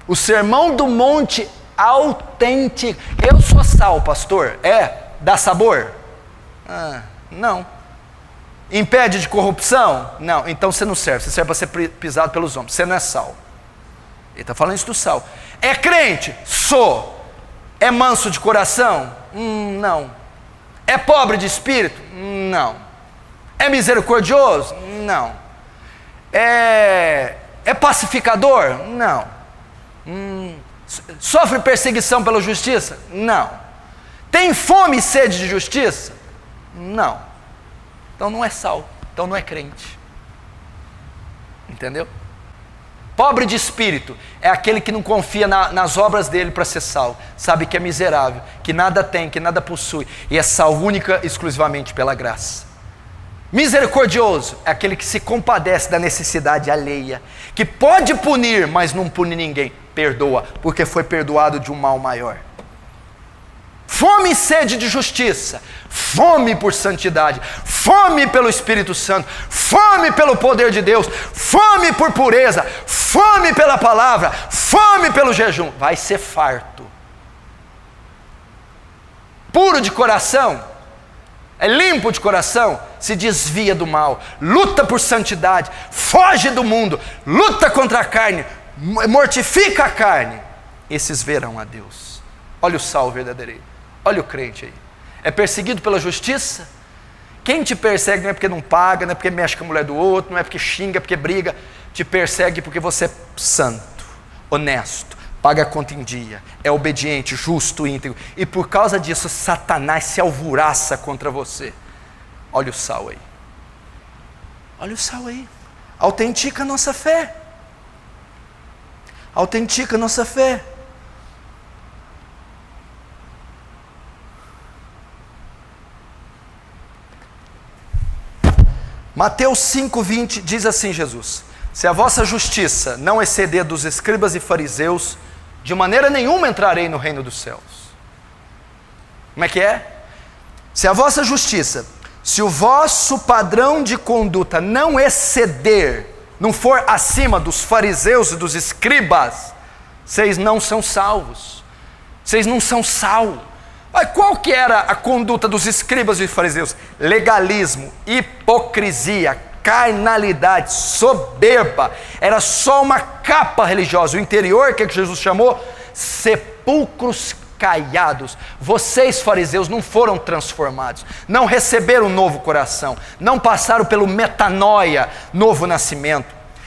O sermão do monte autêntico. Eu sou sal, pastor. Dá sabor? Não. Impede de corrupção? Não. Então você não serve, você serve para ser pisado pelos homens. Você não é sal. Ele está falando isso do sal. É crente? Sou. É manso de coração? Não. É pobre de espírito? Não. É misericordioso? Não. É pacificador? Não. Sofre perseguição pela justiça? Não. Tem fome e sede de justiça? Não. Então não é sal, então não é crente. Entendeu? Pobre de espírito é aquele que não confia nas obras dele para ser salvo. Sabe que é miserável, que nada tem, que nada possui, e é salvo única e exclusivamente pela graça. Misericordioso é aquele que se compadece da necessidade alheia, que pode punir, mas não pune ninguém. Perdoa, porque foi perdoado de um mal maior. Fome e sede de justiça, fome por santidade, fome pelo Espírito Santo, fome pelo poder de Deus, fome por pureza, fome pela palavra, fome pelo jejum. Vai ser farto. Puro de coração, é limpo de coração, se desvia do mal, luta por santidade, foge do mundo, luta contra a carne, mortifica a carne. Esses verão a Deus. Olha o sal verdadeiro. Olha o crente aí. É perseguido pela justiça? Quem te persegue não é porque não paga, não é porque mexe com a mulher do outro, não é porque xinga, porque briga. Te persegue porque você é santo, honesto, paga a conta em dia, é obediente, justo, íntegro. E por causa disso, Satanás se alvoroça contra você. Olha o sal aí. Olha o sal aí. Autentica a nossa fé. Autentica a nossa fé. Mateus 5,20 diz assim Jesus: se a vossa justiça não exceder dos escribas e fariseus, de maneira nenhuma entrarei no reino dos céus. Como é que é? Se a vossa justiça, se o vosso padrão de conduta não exceder, não for acima dos fariseus e dos escribas, vocês não são salvos, vocês não são sal. Mas qual que era a conduta dos escribas e fariseus? Legalismo, hipocrisia, carnalidade, soberba. Era só uma capa religiosa. O interior, que Jesus chamou? Sepulcros caiados. Vocês, fariseus, não foram transformados, não receberam um novo coração, não passaram pelo metanoia, novo nascimento.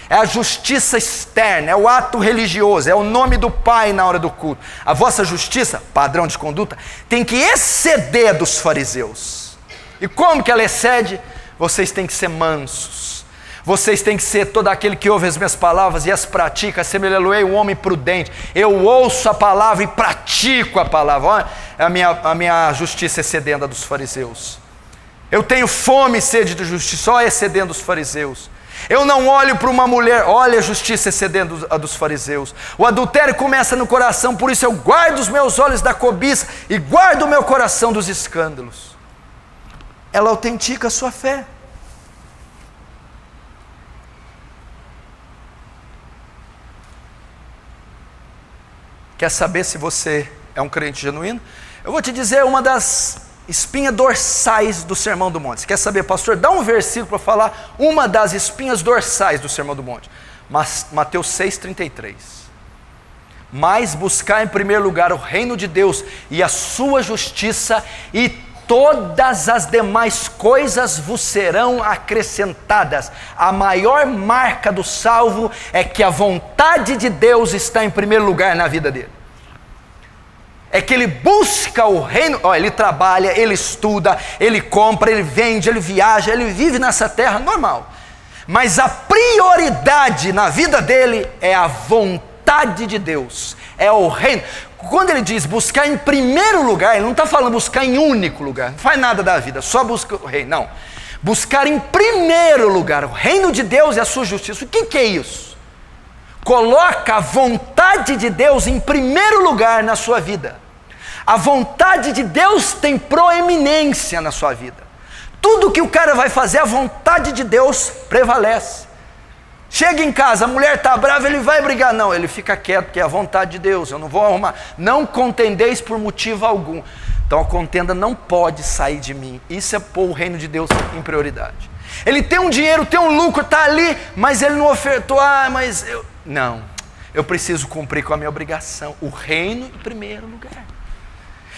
É a justiça externa, é o ato religioso, é o nome do Pai na hora do culto. A vossa justiça, padrão de conduta, tem que exceder dos fariseus. E como que ela excede? Vocês têm que ser mansos. Vocês têm que ser todo aquele que ouve as minhas palavras e as pratica. Assemelhá-lo-ei um homem prudente. Eu ouço a palavra e pratico a palavra. Olha, a minha justiça excedendo a dos fariseus. Eu tenho fome e sede de justiça, só excedendo os fariseus. Eu não olho para uma mulher, olha a justiça excedendo a dos fariseus. O adultério começa no coração, por isso eu guardo os meus olhos da cobiça e guardo o meu coração dos escândalos. Ela autentica a sua fé. Quer saber se você é um crente genuíno? Eu vou te dizer uma das espinhas dorsais do Sermão do Monte. Você quer saber, pastor? Dá um versículo para falar uma das espinhas dorsais do Sermão do Monte. Mateus 6,33. Mas buscar em primeiro lugar o reino de Deus e a sua justiça, e todas as demais coisas vos serão acrescentadas. A maior marca do salvo é que a vontade de Deus está em primeiro lugar na vida dele. É que ele busca o reino, ele trabalha, ele estuda, ele compra, ele vende, ele viaja, ele vive nessa terra normal. Mas a prioridade na vida dele é a vontade de Deus, é o reino. Quando ele diz buscar em primeiro lugar, ele não está falando buscar em único lugar, não faz nada da vida, só busca o reino, não. Buscar em primeiro lugar o reino de Deus e a sua justiça. O que é isso? Coloca a vontade de Deus em primeiro lugar na sua vida. A vontade de Deus tem proeminência na sua vida. Tudo que o cara vai fazer, a vontade de Deus prevalece. Chega em casa, a mulher está brava, ele vai brigar. Não, ele fica quieto, porque é a vontade de Deus, eu não vou arrumar. Não contendeis por motivo algum. Então a contenda não pode sair de mim. Isso é pôr o reino de Deus em prioridade. Ele tem um dinheiro, tem um lucro, está ali, mas ele não ofertou. Não, eu preciso cumprir com a minha obrigação. O reino em primeiro lugar.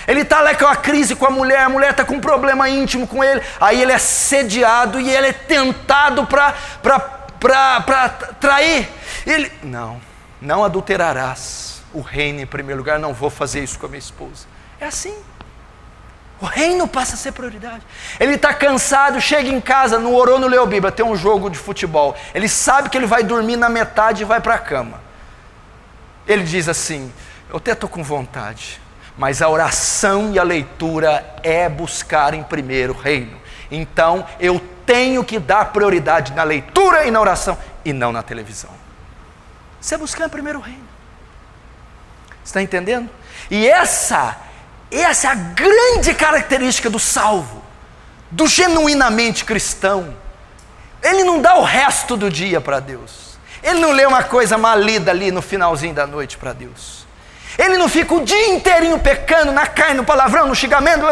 Ele está lá com a crise com a mulher está com um problema íntimo com ele, aí ele é sediado e ele é tentado para trair. Ele, não adulterarás. O reino em primeiro lugar, não vou fazer isso com a minha esposa. É assim. O reino passa a ser prioridade. Ele está cansado, chega em casa, não orou, não leu a Bíblia, tem um jogo de futebol. Ele sabe que ele vai dormir na metade e vai para a cama. Ele diz assim, eu até estou com vontade, mas a oração e a leitura é buscar em primeiro o reino. Então eu tenho que dar prioridade na leitura e na oração, e não na televisão. Você é buscar em primeiro o reino. Você está entendendo? E essa é a grande característica do salvo, do genuinamente cristão. Ele não dá o resto do dia para Deus. Ele não lê uma coisa mal lida ali no finalzinho da noite para Deus. Ele não fica o dia inteirinho pecando na carne, no palavrão, no xingamento,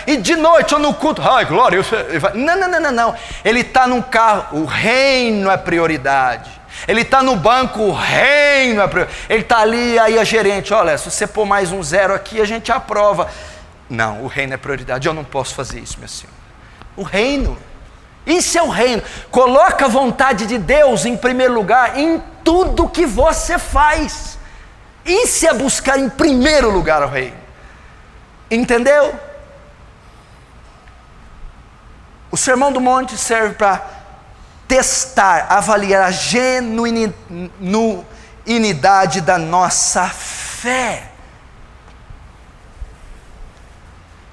e de noite ou no culto, ai glória, não. Ele está num carro, o reino é prioridade. Ele está no banco, o reino é prioridade. Ele está ali, aí a gerente, olha, se você pôr mais um 0 aqui, a gente aprova. Não, o reino é prioridade, eu não posso fazer isso, minha senhora. O reino, isso é o reino. Coloca a vontade de Deus em primeiro lugar em tudo que você faz. Isso é buscar em primeiro lugar o reino. Entendeu? O Sermão do Monte serve para testar, avaliar a genuinidade da nossa fé.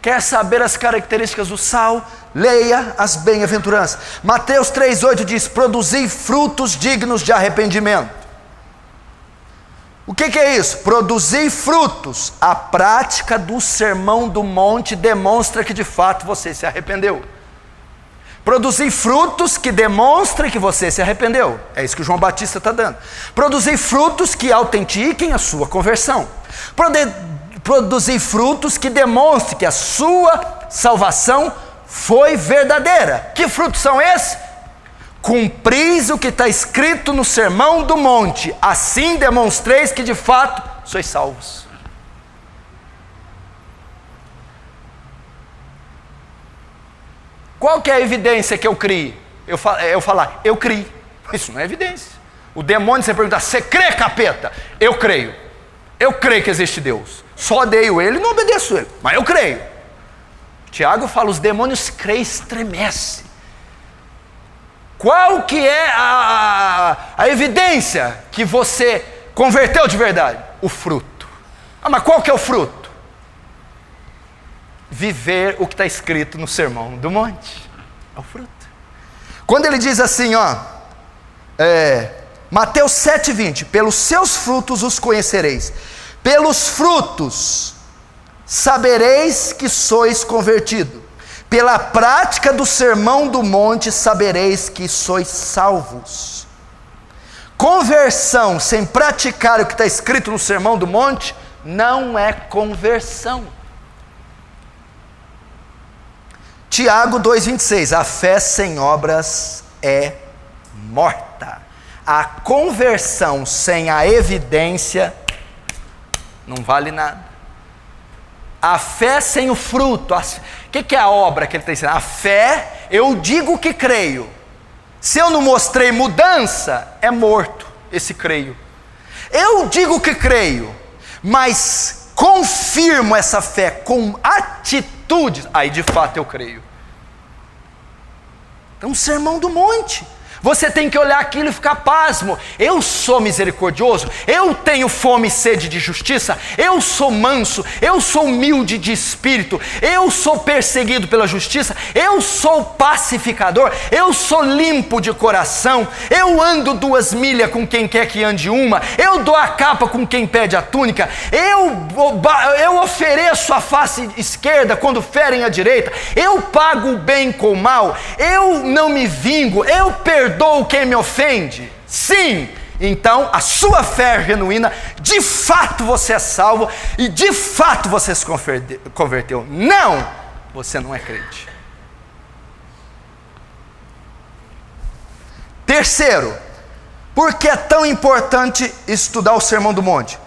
Quer saber as características do sal? Leia as bem-aventuranças. Mateus 3,8 diz, produzi frutos dignos de arrependimento. O que é isso? Produzir frutos. A prática do Sermão do Monte demonstra que de fato você se arrependeu. Produzir frutos que demonstrem que você se arrependeu. É isso que o João Batista está dando. Produzir frutos que autentiquem a sua conversão. Produzir frutos que demonstrem que a sua salvação foi verdadeira. Que frutos são esses? Cumpris o que está escrito no Sermão do Monte, assim demonstreis que de fato sois salvos. Qual que é a evidência que eu criei? Eu falar, eu criei. Isso não é evidência. O demônio, você perguntar, você crê, capeta? Eu creio. Eu creio que existe Deus. Só odeio ele e não obedeço ele, mas eu creio. Tiago fala, os demônios creem e estremecem. Qual que é a evidência que você converteu de verdade? O fruto. Ah, mas qual que é o fruto? Viver o que está escrito no Sermão do Monte. É o fruto. Quando ele diz assim, Mateus 7,20, pelos seus frutos os conhecereis, pelos frutos sabereis que sois convertido, pela prática do Sermão do Monte sabereis que sois salvos. Conversão sem praticar o que está escrito no Sermão do Monte não é conversão. Tiago 2,26, a fé sem obras é morta. A conversão sem a evidência não vale nada. A fé sem o fruto, o que é a obra que ele está ensinando? A fé, eu digo que creio. Se eu não mostrei mudança, é morto esse creio. Eu digo que creio, mas confirmo essa fé com atitudes, aí de fato eu creio. Então, Sermão do Monte. Você tem que olhar aquilo e ficar pasmo. Eu sou misericordioso, eu tenho fome e sede de justiça, eu sou manso, eu sou humilde de espírito, eu sou perseguido pela justiça, eu sou pacificador, eu sou limpo de coração, eu ando 2 milhas com quem quer que ande 1, eu dou a capa com quem pede a túnica, eu ofereço a face esquerda quando ferem a direita, eu pago o bem com o mal, eu não me vingo, eu perdoo quem me ofende. Sim, então a sua fé é genuína, de fato você é salvo e de fato você se converteu. Não, você não é crente. Terceiro, por que é tão importante estudar o Sermão do Monte?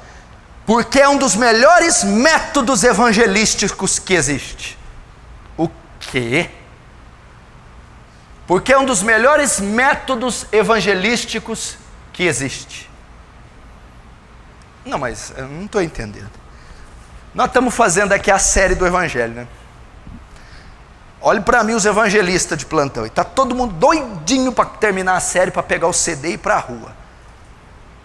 Porque é um dos melhores métodos evangelísticos que existe. O quê? Porque é um dos melhores métodos evangelísticos que existe. Não, mas eu não estou entendendo. Nós estamos fazendo aqui a série do Evangelho, né? Olhe para mim os evangelistas de plantão. E está todo mundo doidinho para terminar a série, para pegar o CD e ir para a rua.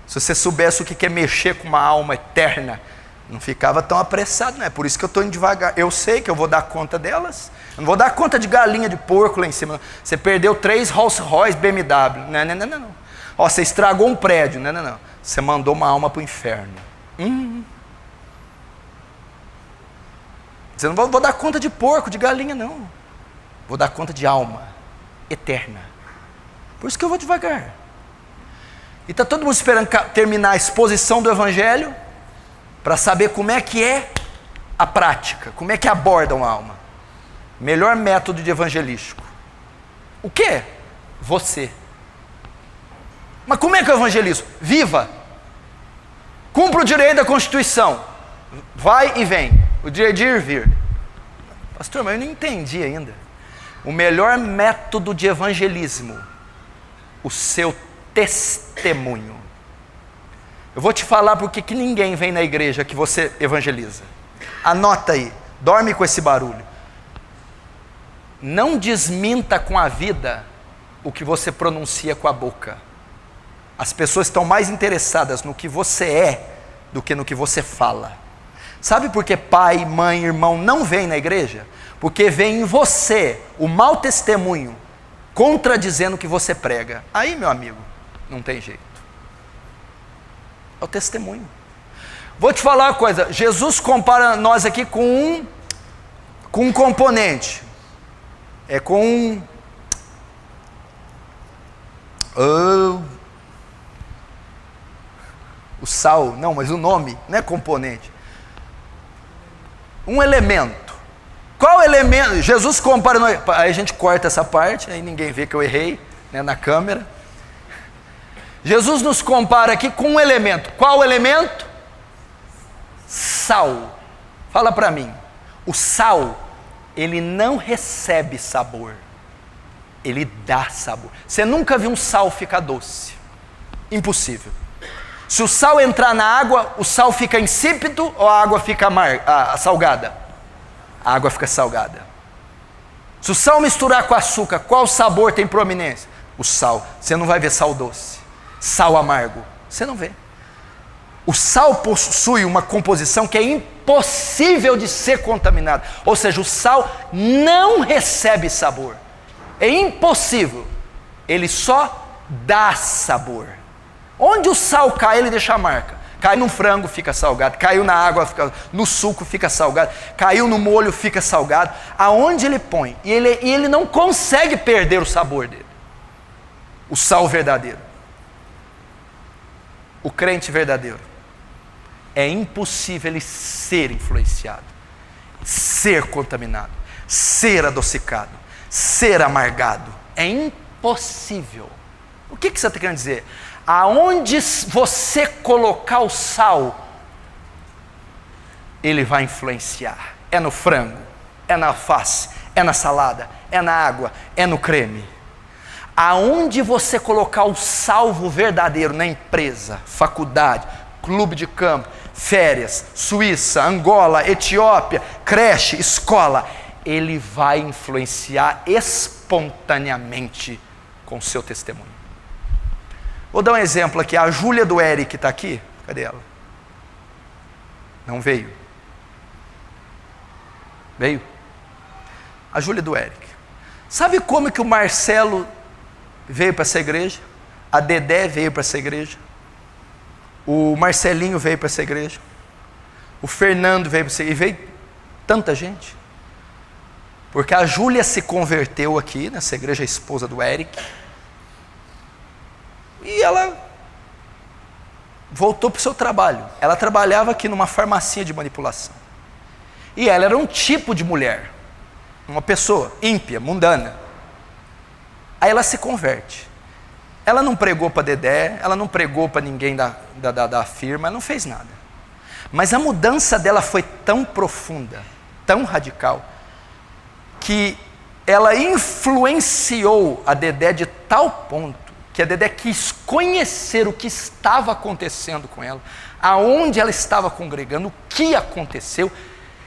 Se você soubesse o que é mexer com uma alma eterna, não ficava tão apressado, né? Por isso que eu estou indo devagar. Eu sei que eu vou dar conta delas. Eu não vou dar conta de galinha de porco lá em cima. Você perdeu 3 Rolls Royce BMW. Não. Ó, você estragou um prédio. Não. Você mandou uma alma para o inferno. Você não vou dar conta de porco, de galinha, não. Vou dar conta de alma eterna. Por isso que eu vou devagar. E está todo mundo esperando terminar a exposição do Evangelho para saber como é que é a prática, como é que aborda uma alma. Melhor método de evangelístico. O quê? Você. Mas como é que eu evangelizo? Viva. Cumpra o direito da Constituição. Vai e vem. O direito de ir e vir. Pastor, mas eu não entendi ainda. O melhor método de evangelismo, o seu testemunho. Eu vou te falar porque que ninguém vem na igreja que você evangeliza. Anota aí, dorme com esse barulho. Não desminta com a vida o que você pronuncia com a boca. As pessoas estão mais interessadas no que você é do que no que você fala. Sabe por que pai, mãe, irmão não vêm na igreja? Porque vê em você o mau testemunho contradizendo o que você prega. Aí, meu amigo, não tem jeito. É o testemunho. Vou te falar uma coisa. Jesus compara nós aqui com um componente. É com o sal. Não, mas o nome não é componente. Um elemento. Qual elemento? Jesus compara nós. Aí a gente corta essa parte, aí ninguém vê que eu errei, né, na câmera. Jesus nos compara aqui com um elemento. Qual elemento? Sal. Fala para mim. O sal, ele não recebe sabor. Ele dá sabor. Você nunca viu um sal ficar doce. Impossível. Se o sal entrar na água, o sal fica insípido ou a água fica salgada? A água fica salgada. Se o sal misturar com açúcar, qual sabor tem proeminência? O sal. Você não vai ver sal doce. Sal amargo. Você não vê. O sal possui uma composição que é impossível de ser contaminada. Ou seja, o sal não recebe sabor. É impossível. Ele só dá sabor. Onde o sal cai, ele deixa a marca. Cai no frango, fica salgado. Caiu na água, no suco, fica salgado. Caiu no molho, fica salgado. Aonde ele põe. E ele não consegue perder o sabor dele. O sal verdadeiro. O crente verdadeiro. É impossível ele ser influenciado, ser contaminado, ser adocicado, ser amargado. É impossível. O que você está querendo dizer? Aonde você colocar o sal, ele vai influenciar. É no frango, é na alface, é na salada, é na água, é no creme. Aonde você colocar o salvo verdadeiro, na empresa, faculdade, clube de campo, férias, Suíça, Angola, Etiópia, creche, escola, ele vai influenciar espontaneamente com o seu testemunho. Vou dar um exemplo aqui. A Júlia do Eric está aqui? Cadê ela? Não veio. Veio? A Júlia do Eric. Sabe como que o Marcelo veio para essa igreja? A Dedé veio para essa igreja? O Marcelinho veio para essa igreja? O Fernando veio para essa igreja? E veio tanta gente. Porque a Júlia se converteu aqui nessa igreja, a esposa do Eric. E ela voltou para o seu trabalho. Ela trabalhava aqui numa farmácia de manipulação. E ela era um tipo de mulher. Uma pessoa ímpia, mundana. Aí ela se converte. Ela não pregou para Dedé, ela não pregou para ninguém da firma, ela não fez nada. Mas a mudança dela foi tão profunda, tão radical, que ela influenciou a Dedé de tal ponto, que a Dedé quis conhecer o que estava acontecendo com ela, aonde ela estava congregando, o que aconteceu,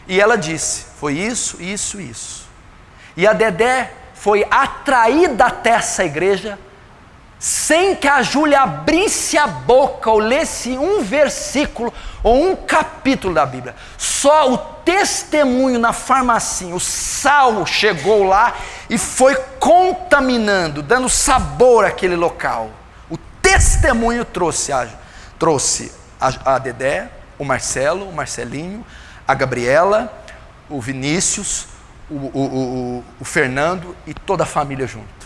e ela disse, foi isso, isso, isso. E a Dedé foi atraída até essa igreja, sem que a Júlia abrisse a boca ou lesse um versículo ou um capítulo da Bíblia. Só o testemunho na farmacinha, o sal chegou lá e foi contaminando, dando sabor àquele local. O testemunho trouxe a Dedé, o Marcelo, o Marcelinho, a Gabriela, o Vinícius, o Fernando e toda a família junto.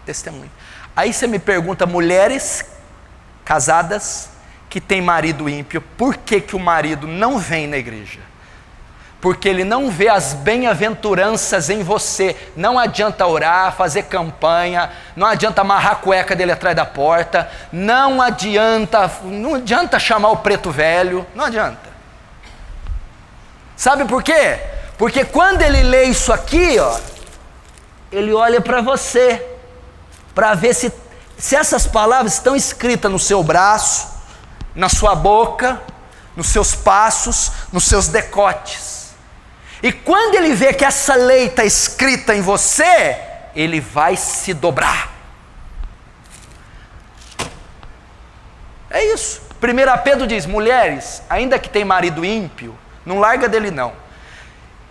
Testemunho. Aí você me pergunta, mulheres casadas que têm marido ímpio, por que que o marido não vem na igreja? Porque ele não vê as bem-aventuranças em você. Não adianta orar, fazer campanha, não adianta amarrar a cueca dele atrás da porta, não adianta chamar o preto velho, não adianta. Sabe por quê? Porque quando ele lê isso aqui, ó, ele olha para você, para ver se essas palavras estão escritas no seu braço, na sua boca, nos seus passos, nos seus decotes. E quando ele vê que essa lei está escrita em você, ele vai se dobrar. É isso. 1 Pedro diz, mulheres, ainda que tem marido ímpio, não larga dele não.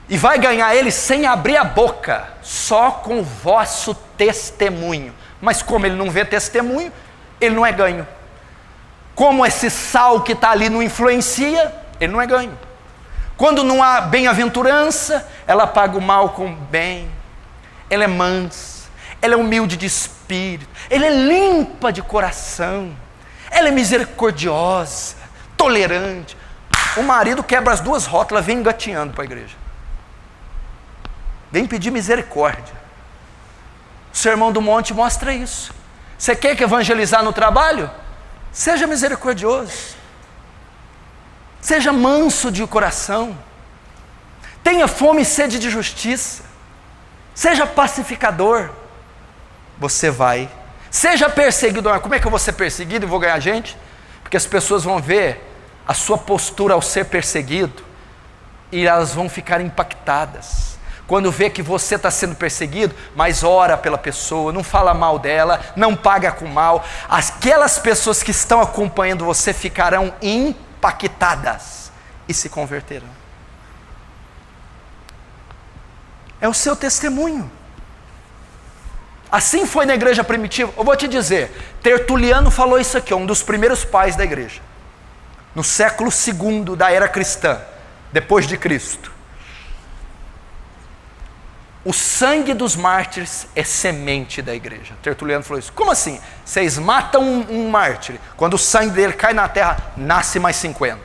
E vai ganhar ele sem abrir a boca, só com o vosso testemunho. Mas como ele não vê testemunho, ele não é ganho. Como esse sal que está ali não influencia, ele não é ganho. Quando não há bem-aventurança, ela paga o mal com o bem. Ela é mansa, ela é humilde de espírito, ela é limpa de coração, ela é misericordiosa, tolerante. O marido quebra as duas rótulas, vem engatinhando para a igreja. Vem pedir misericórdia. O Sermão do Monte mostra isso. Você quer que evangelizar no trabalho? Seja misericordioso. Seja manso de coração. Tenha fome e sede de justiça. Seja pacificador. Você vai. Seja perseguidor. Como é que eu vou ser perseguido e vou ganhar gente? Porque as pessoas vão ver a sua postura ao ser perseguido e elas vão ficar impactadas. Quando vê que você está sendo perseguido, mas ora pela pessoa, não fala mal dela, não paga com mal. Aquelas pessoas que estão acompanhando você ficarão impactadas e se converterão. É o seu testemunho. Assim foi na igreja primitiva. Eu vou te dizer, Tertuliano falou isso aqui, um dos primeiros pais da igreja, no século II da era cristã, depois de Cristo. O sangue dos mártires é semente da igreja. Tertuliano falou isso. Como assim? Vocês matam um mártir, quando o sangue dele cai na terra, nasce mais 50.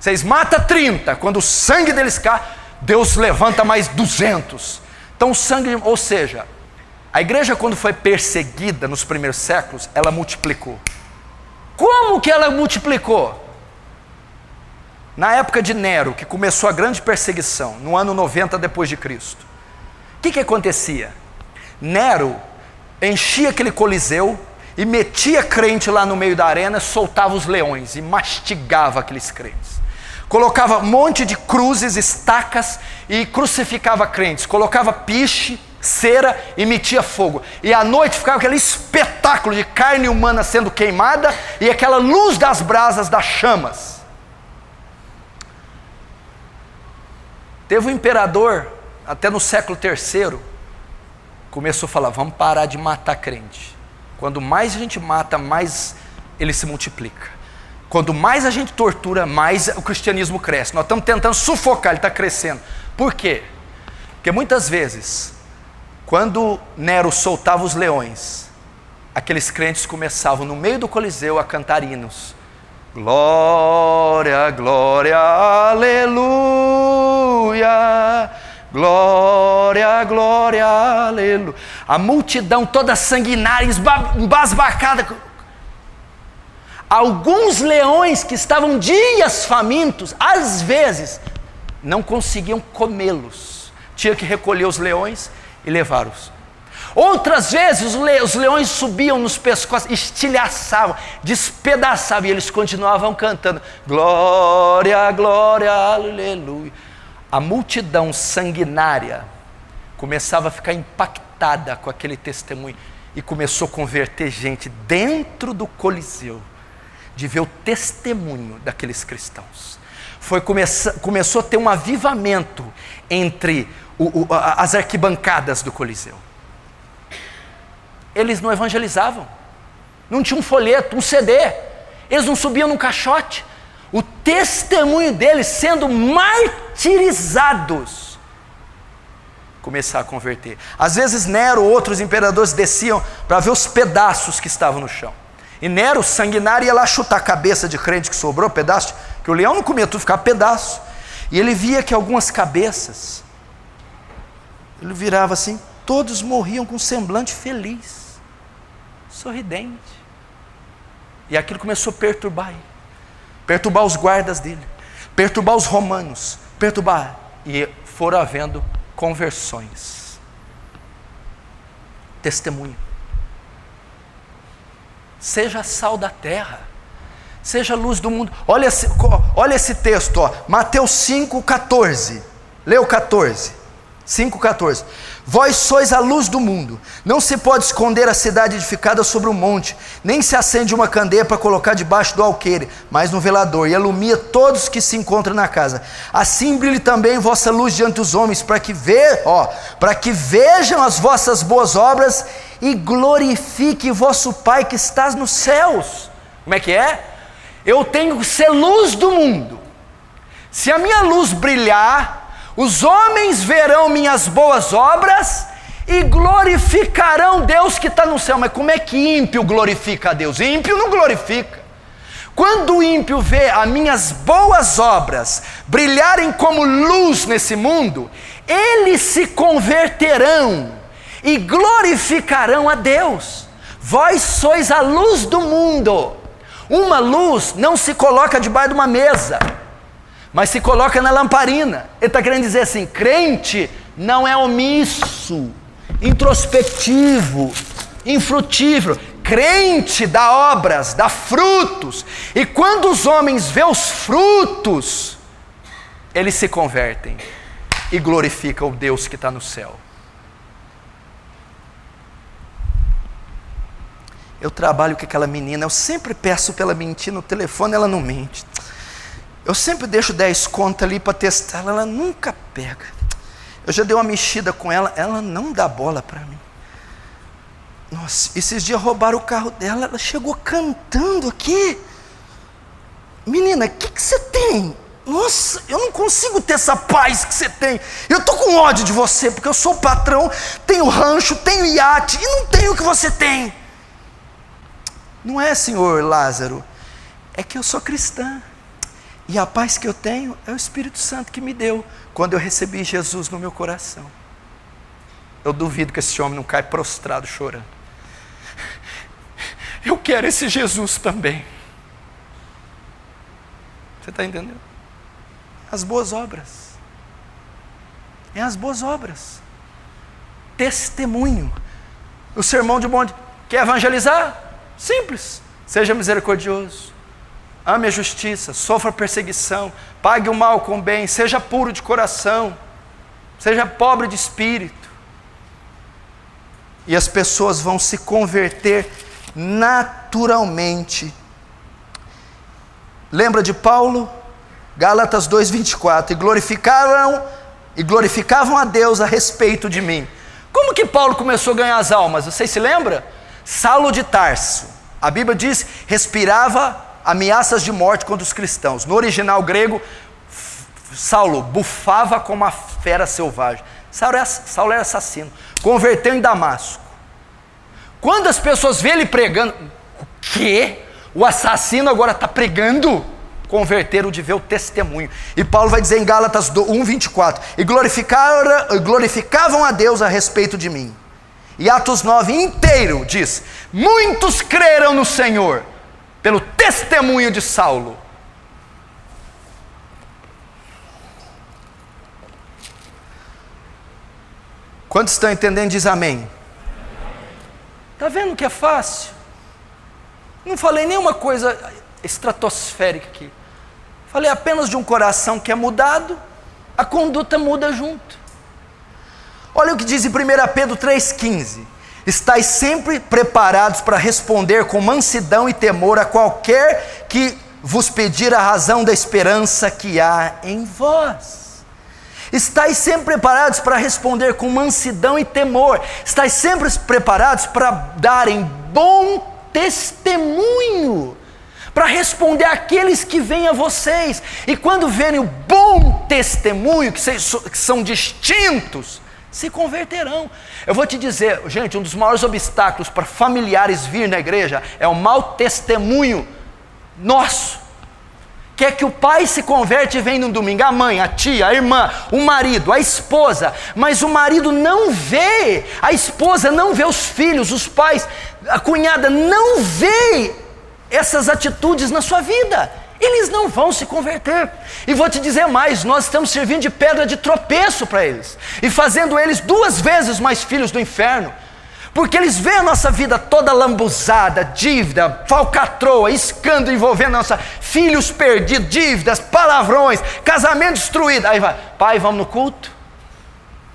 Vocês matam 30, quando o sangue deles cai, Deus levanta mais 200. Então o sangue, ou seja, a igreja quando foi perseguida nos primeiros séculos, ela multiplicou. Como que ela multiplicou? Na época de Nero, que começou a grande perseguição, no ano 90 depois de Cristo, o que acontecia? Nero enchia aquele coliseu e metia crente lá no meio da arena, soltava os leões e mastigava aqueles crentes. Colocava um monte de cruzes, estacas e crucificava crentes. Colocava piche, cera e metia fogo. E à noite ficava aquele espetáculo de carne humana sendo queimada e aquela luz das brasas, das chamas. Teve um imperador, até no século III, começou a falar, vamos parar de matar crente. Quando mais a gente mata, mais ele se multiplica. Quando mais a gente tortura, mais o cristianismo cresce. Nós estamos tentando sufocar, ele está crescendo. Por quê? Porque muitas vezes, quando Nero soltava os leões, aqueles crentes começavam no meio do coliseu a cantar hinos. Glória, glória, aleluia. Glória, glória, aleluia. A multidão toda sanguinária, embasbacada. Alguns leões que estavam dias famintos, às vezes, não conseguiam comê-los. Tinha que recolher os leões e levá-los. Outras vezes, os leões subiam nos pescoços, estilhaçavam, despedaçavam, e eles continuavam cantando. Glória, glória, aleluia. A multidão sanguinária começava a ficar impactada com aquele testemunho e começou a converter gente dentro do coliseu, de ver o testemunho daqueles cristãos. Começou a ter um avivamento entre as arquibancadas do coliseu. Eles não evangelizavam, não tinham um folheto, um CD, eles não subiam num caixote. O testemunho deles sendo martirizados, começar a converter. Às vezes Nero, outros imperadores desciam para ver os pedaços que estavam no chão. E Nero, sanguinário, ia lá chutar a cabeça de crente que sobrou, pedaço, que o leão não comia tudo, ficava pedaço. E ele via que algumas cabeças, ele virava assim, todos morriam com um semblante feliz, sorridente. E aquilo começou a perturbar ele. Perturbar os guardas dele, perturbar os romanos, perturbar, e foram havendo conversões. Testemunho. Seja sal da terra, seja luz do mundo. Olha esse texto, ó, Mateus 5,14. Lê o 14. 5,14. Vós sois a luz do mundo. Não se pode esconder a cidade edificada sobre um monte, nem se acende uma candeia para colocar debaixo do alqueire, mas no velador, e alumia todos que se encontram na casa. Assim brilhe também vossa luz diante dos homens, para que vejam as vossas boas obras e glorifique vosso Pai que estás nos céus. Como é que é? Eu tenho que ser luz do mundo. Se a minha luz brilhar, os homens verão minhas boas obras e glorificarão Deus que está no céu. Mas como é que ímpio glorifica a Deus? Ímpio não glorifica. Quando o ímpio vê as minhas boas obras brilharem como luz nesse mundo, eles se converterão e glorificarão a Deus. Vós sois a luz do mundo. Uma luz não se coloca debaixo de uma mesa, mas se coloca na lamparina. Ele está querendo dizer assim, crente não é omisso, introspectivo, infrutífero. Crente dá obras, dá frutos, e quando os homens vêem os frutos, eles se convertem e glorificam o Deus que está no céu. Eu trabalho com aquela menina, eu sempre peço para ela mentir no telefone, ela não mente. Eu sempre deixo 10 contas ali para testar, ela nunca pega. Eu já dei uma mexida com ela, ela não dá bola para mim. Nossa, esses dias roubaram o carro dela, ela chegou cantando aqui. Menina, o que você tem? Nossa, eu não consigo ter essa paz que você tem. Eu estou com ódio de você, porque eu sou patrão, tenho rancho, tenho iate, e não tenho o que você tem. Não é, senhor Lázaro, é que eu sou cristã. E a paz que eu tenho é o Espírito Santo que me deu, quando eu recebi Jesus no meu coração. Eu duvido que esse homem não caia prostrado chorando. Eu quero esse Jesus também. Você está entendendo? As boas obras. É as boas obras. Testemunho. O sermão de monte. Quer evangelizar? Simples. Seja misericordioso. Ame a justiça. Sofra perseguição. Pague o mal com o bem. Seja puro de coração. Seja pobre de espírito. E as pessoas vão se converter naturalmente. Lembra de Paulo? Gálatas 2:24. E glorificavam a Deus a respeito de mim. Como que Paulo começou a ganhar as almas? Vocês se lembram? Saulo de Tarso. A Bíblia diz, respirava ameaças de morte contra os cristãos. No original grego, Saulo bufava como uma fera selvagem. Saulo era assassino. Converteu em Damasco. Quando as pessoas veem ele pregando, o quê? O assassino agora está pregando? Converteram de ver o testemunho. E Paulo vai dizer em Gálatas 1:24, e glorificavam a Deus a respeito de mim. E Atos 9 inteiro diz, muitos creram no Senhor, pelo testemunho de Saulo. Quantos estão entendendo? Diz amém. Está vendo que é fácil? Não falei nenhuma coisa estratosférica aqui. Falei apenas de um coração que é mudado, a conduta muda junto. Olha o que diz em 1 Pedro 3,15. Estais sempre preparados para responder com mansidão e temor a qualquer que vos pedir a razão da esperança que há em vós. Estais sempre preparados para responder com mansidão e temor. Estais sempre preparados para darem bom testemunho, para responder àqueles que vêm a vocês. E quando verem o bom testemunho, que são distintos, se converterão. Eu vou te dizer, gente, um dos maiores obstáculos para familiares vir na igreja é o mau testemunho nosso. Quer que o pai se converte e vem no domingo, a mãe, a tia, a irmã, o marido, a esposa, mas o marido não vê, a esposa não vê os filhos, os pais, a cunhada não vê essas atitudes na sua vida. Eles não vão se converter. E vou te dizer mais, nós estamos servindo de pedra de tropeço para eles, e fazendo eles 2 vezes mais filhos do inferno, porque eles veem a nossa vida toda lambuzada, dívida, falcatrua, escândalo envolvendo nossa, filhos perdidos, dívidas, palavrões, casamento destruído. Aí vai, pai, vamos no culto?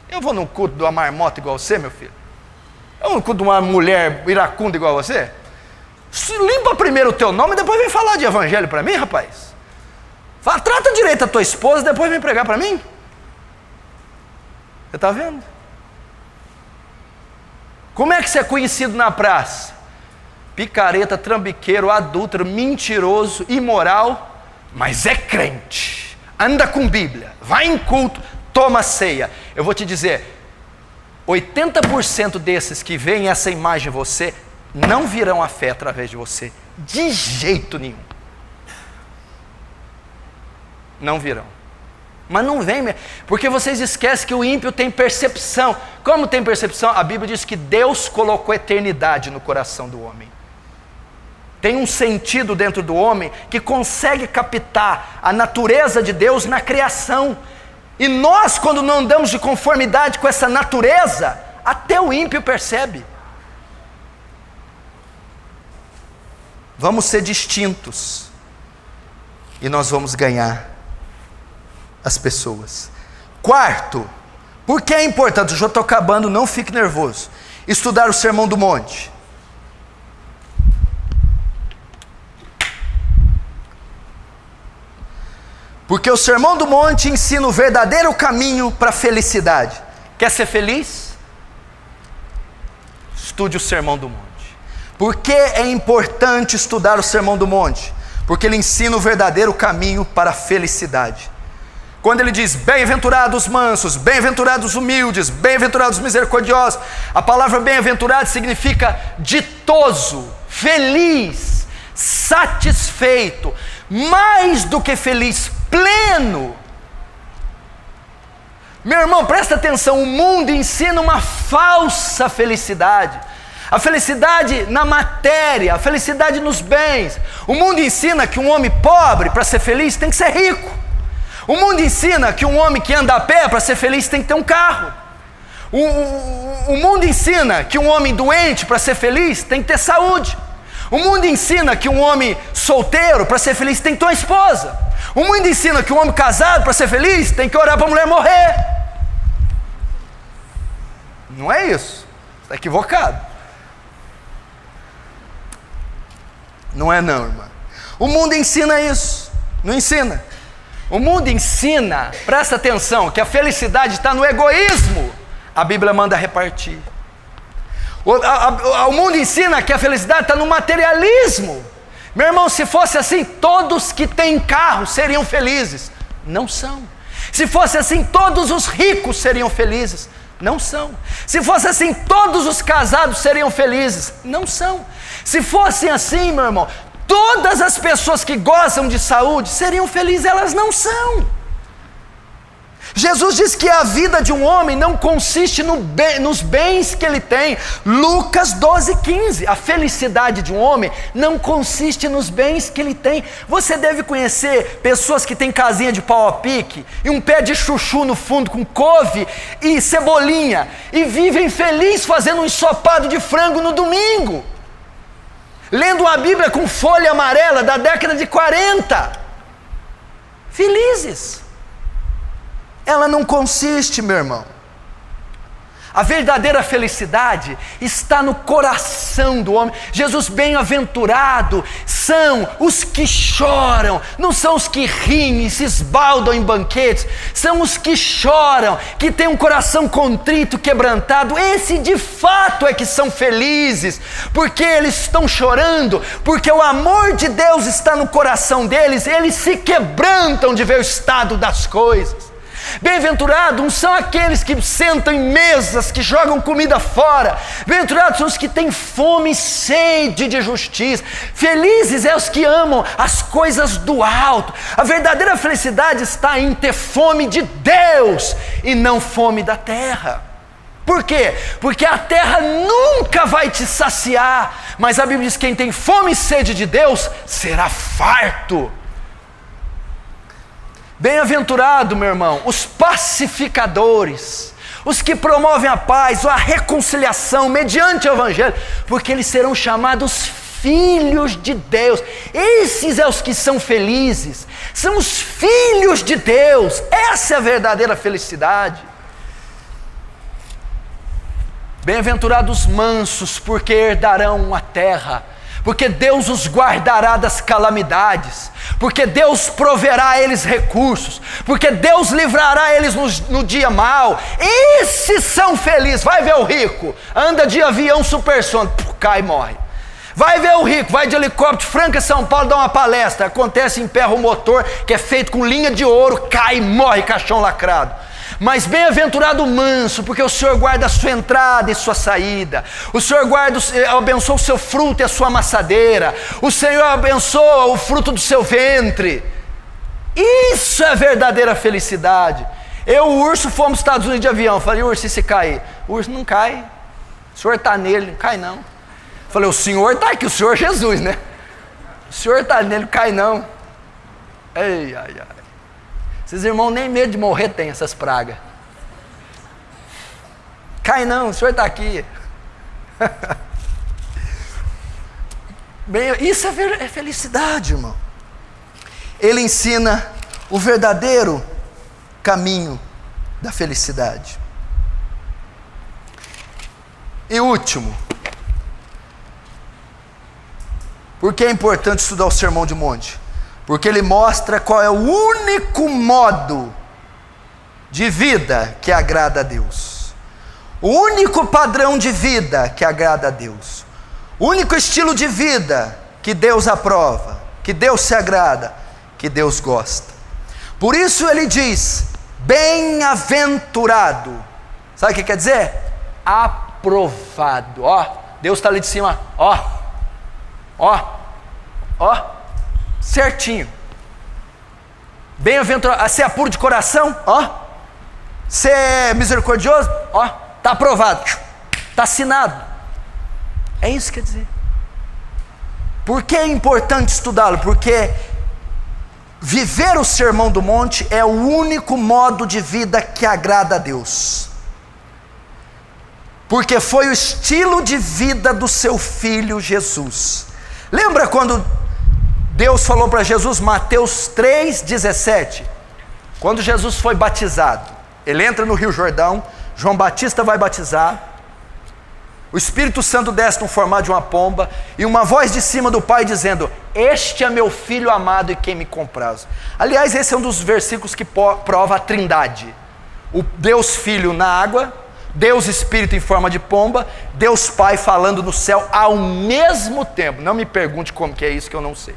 Eu vou no culto de uma marmota igual você, meu filho? Eu vou no culto de uma mulher iracunda igual você? Limpa primeiro o teu nome e depois vem falar de evangelho para mim, rapaz. Fala, trata direito a tua esposa, depois vem pregar para mim. Você está vendo? Como é que você é conhecido na praça? Picareta, trambiqueiro, adúltero, mentiroso, imoral, mas é crente, anda com Bíblia, vai em culto, toma ceia. Eu vou te dizer, 80% desses que veem essa imagem em você, não virão a fé através de você, de jeito nenhum. Não virão. Mas não vem, porque vocês esquecem que o ímpio tem percepção. Como tem percepção? A Bíblia diz que Deus colocou eternidade no coração do homem. Tem um sentido dentro do homem que consegue captar a natureza de Deus na criação. E nós, quando não andamos de conformidade com essa natureza, até o ímpio percebe. Vamos ser distintos e nós vamos ganhar as pessoas. Quarto, por que é importante? Eu já estou acabando, não fique nervoso. Estudar o Sermão do Monte. Porque o Sermão do Monte ensina o verdadeiro caminho para a felicidade. Quer ser feliz? Estude o Sermão do Monte. Por que é importante estudar o Sermão do Monte? Porque ele ensina o verdadeiro caminho para a felicidade. Quando ele diz, bem-aventurados os mansos, bem-aventurados os humildes, bem-aventurados os misericordiosos, a palavra bem-aventurado significa ditoso, feliz, satisfeito, mais do que feliz, pleno. Meu irmão, presta atenção, o mundo ensina uma falsa felicidade. A felicidade na matéria, a felicidade nos bens. O mundo ensina que um homem pobre, para ser feliz, tem que ser rico. O mundo ensina que um homem que anda a pé, para ser feliz, tem que ter um carro. O mundo ensina que um homem doente, para ser feliz, tem que ter saúde. O mundo ensina que um homem solteiro, para ser feliz, tem que ter uma esposa. O mundo ensina que um homem casado, para ser feliz, tem que orar para a mulher morrer. Não é isso. Está equivocado. Não é não, irmã. O mundo ensina isso. Não ensina. O mundo ensina, presta atenção, que a felicidade está no egoísmo. A Bíblia manda repartir. O mundo ensina que a felicidade está no materialismo. Meu irmão, se fosse assim, todos que têm carro seriam felizes. Não são. Se fosse assim, todos os ricos seriam felizes. Não são. Se fosse assim, todos os casados seriam felizes. Não são. Se fossem assim, meu irmão, todas as pessoas que gozam de saúde seriam felizes. Elas não são. Jesus diz que a vida de um homem não consiste nos bens que ele tem. Lucas 12:15. A felicidade de um homem não consiste nos bens que ele tem. Você deve conhecer pessoas que têm casinha de pau a pique e um pé de chuchu no fundo com couve e cebolinha e vivem felizes fazendo um ensopado de frango no domingo, lendo a Bíblia com folha amarela da década de 40. Felizes. Ela não consiste, meu irmão. A verdadeira felicidade está no coração do homem. Jesus, bem-aventurado são os que choram, não são os que riem e se esbaldam em banquetes, são os que choram, que têm um coração contrito, quebrantado. Esse de fato é que são felizes, porque eles estão chorando, porque o amor de Deus está no coração deles, eles se quebrantam de ver o estado das coisas. Bem-aventurados não são aqueles que sentam em mesas, que jogam comida fora. Bem-aventurados são os que têm fome e sede de justiça. Felizes é os que amam as coisas do alto. A verdadeira felicidade está em ter fome de Deus e não fome da terra. Por quê? Porque a terra nunca vai te saciar, mas a Bíblia diz que quem tem fome e sede de Deus será farto. Bem-aventurado, meu irmão, os pacificadores, os que promovem a paz, a reconciliação mediante o Evangelho, porque eles serão chamados filhos de Deus. Esses são os que são felizes, são os filhos de Deus. Essa é a verdadeira felicidade. Bem-aventurados os mansos, porque herdarão a terra. Porque Deus os guardará das calamidades, porque Deus proverá a eles recursos, porque Deus livrará eles no dia mau. Esses são felizes. Vai ver o rico, anda de avião supersônico, cai e morre. Vai ver o rico, vai de helicóptero, Franca, São Paulo, dá uma palestra, acontece, emperra o motor, que é feito com linha de ouro, cai e morre, caixão lacrado. Mas bem-aventurado o manso, porque o Senhor guarda a sua entrada e sua saída. O Senhor abençoa o seu fruto e a sua amassadeira. O Senhor abençoa o fruto do seu ventre. Isso é verdadeira felicidade. Eu e o urso fomos aos Estados Unidos de avião. Falei, urso, e se cair? O urso não cai. O Senhor está nele, não cai não. Falei, o Senhor está aqui, o Senhor Jesus, né? O Senhor está nele, não cai não. Ei, ai, ai. Esses irmãos nem medo de morrer tem, essas pragas. Cai não, o senhor está aqui. Bem, isso é felicidade, irmão. Ele ensina o verdadeiro caminho da felicidade. E último, por que é importante estudar o Sermão do Monte? Porque ele mostra qual é o único modo de vida que agrada a Deus, o único padrão de vida que agrada a Deus, o único estilo de vida que Deus aprova, que Deus se agrada, que Deus gosta. Por isso ele diz: bem-aventurado. Sabe o que quer dizer? Aprovado. Ó, Deus está ali de cima, ó, certinho. Bem-aventurado. Você é puro de coração, ó. Você é misericordioso, ó, está aprovado, está assinado. É isso que quer dizer. Por que é importante estudá-lo? Porque viver o Sermão do Monte é o único modo de vida que agrada a Deus. Porque foi o estilo de vida do seu filho Jesus. Lembra quando Deus falou para Jesus, Mateus 3,17, quando Jesus foi batizado, ele entra no Rio Jordão, João Batista vai batizar, o Espírito Santo desce no formato de uma pomba, e uma voz de cima do Pai dizendo: este é meu filho amado e quem me compraz. Aliás, esse é um dos versículos que prova a trindade: o Deus Filho na água, Deus Espírito em forma de pomba, Deus Pai falando no céu ao mesmo tempo. Não me pergunte como que é isso, que eu não sei.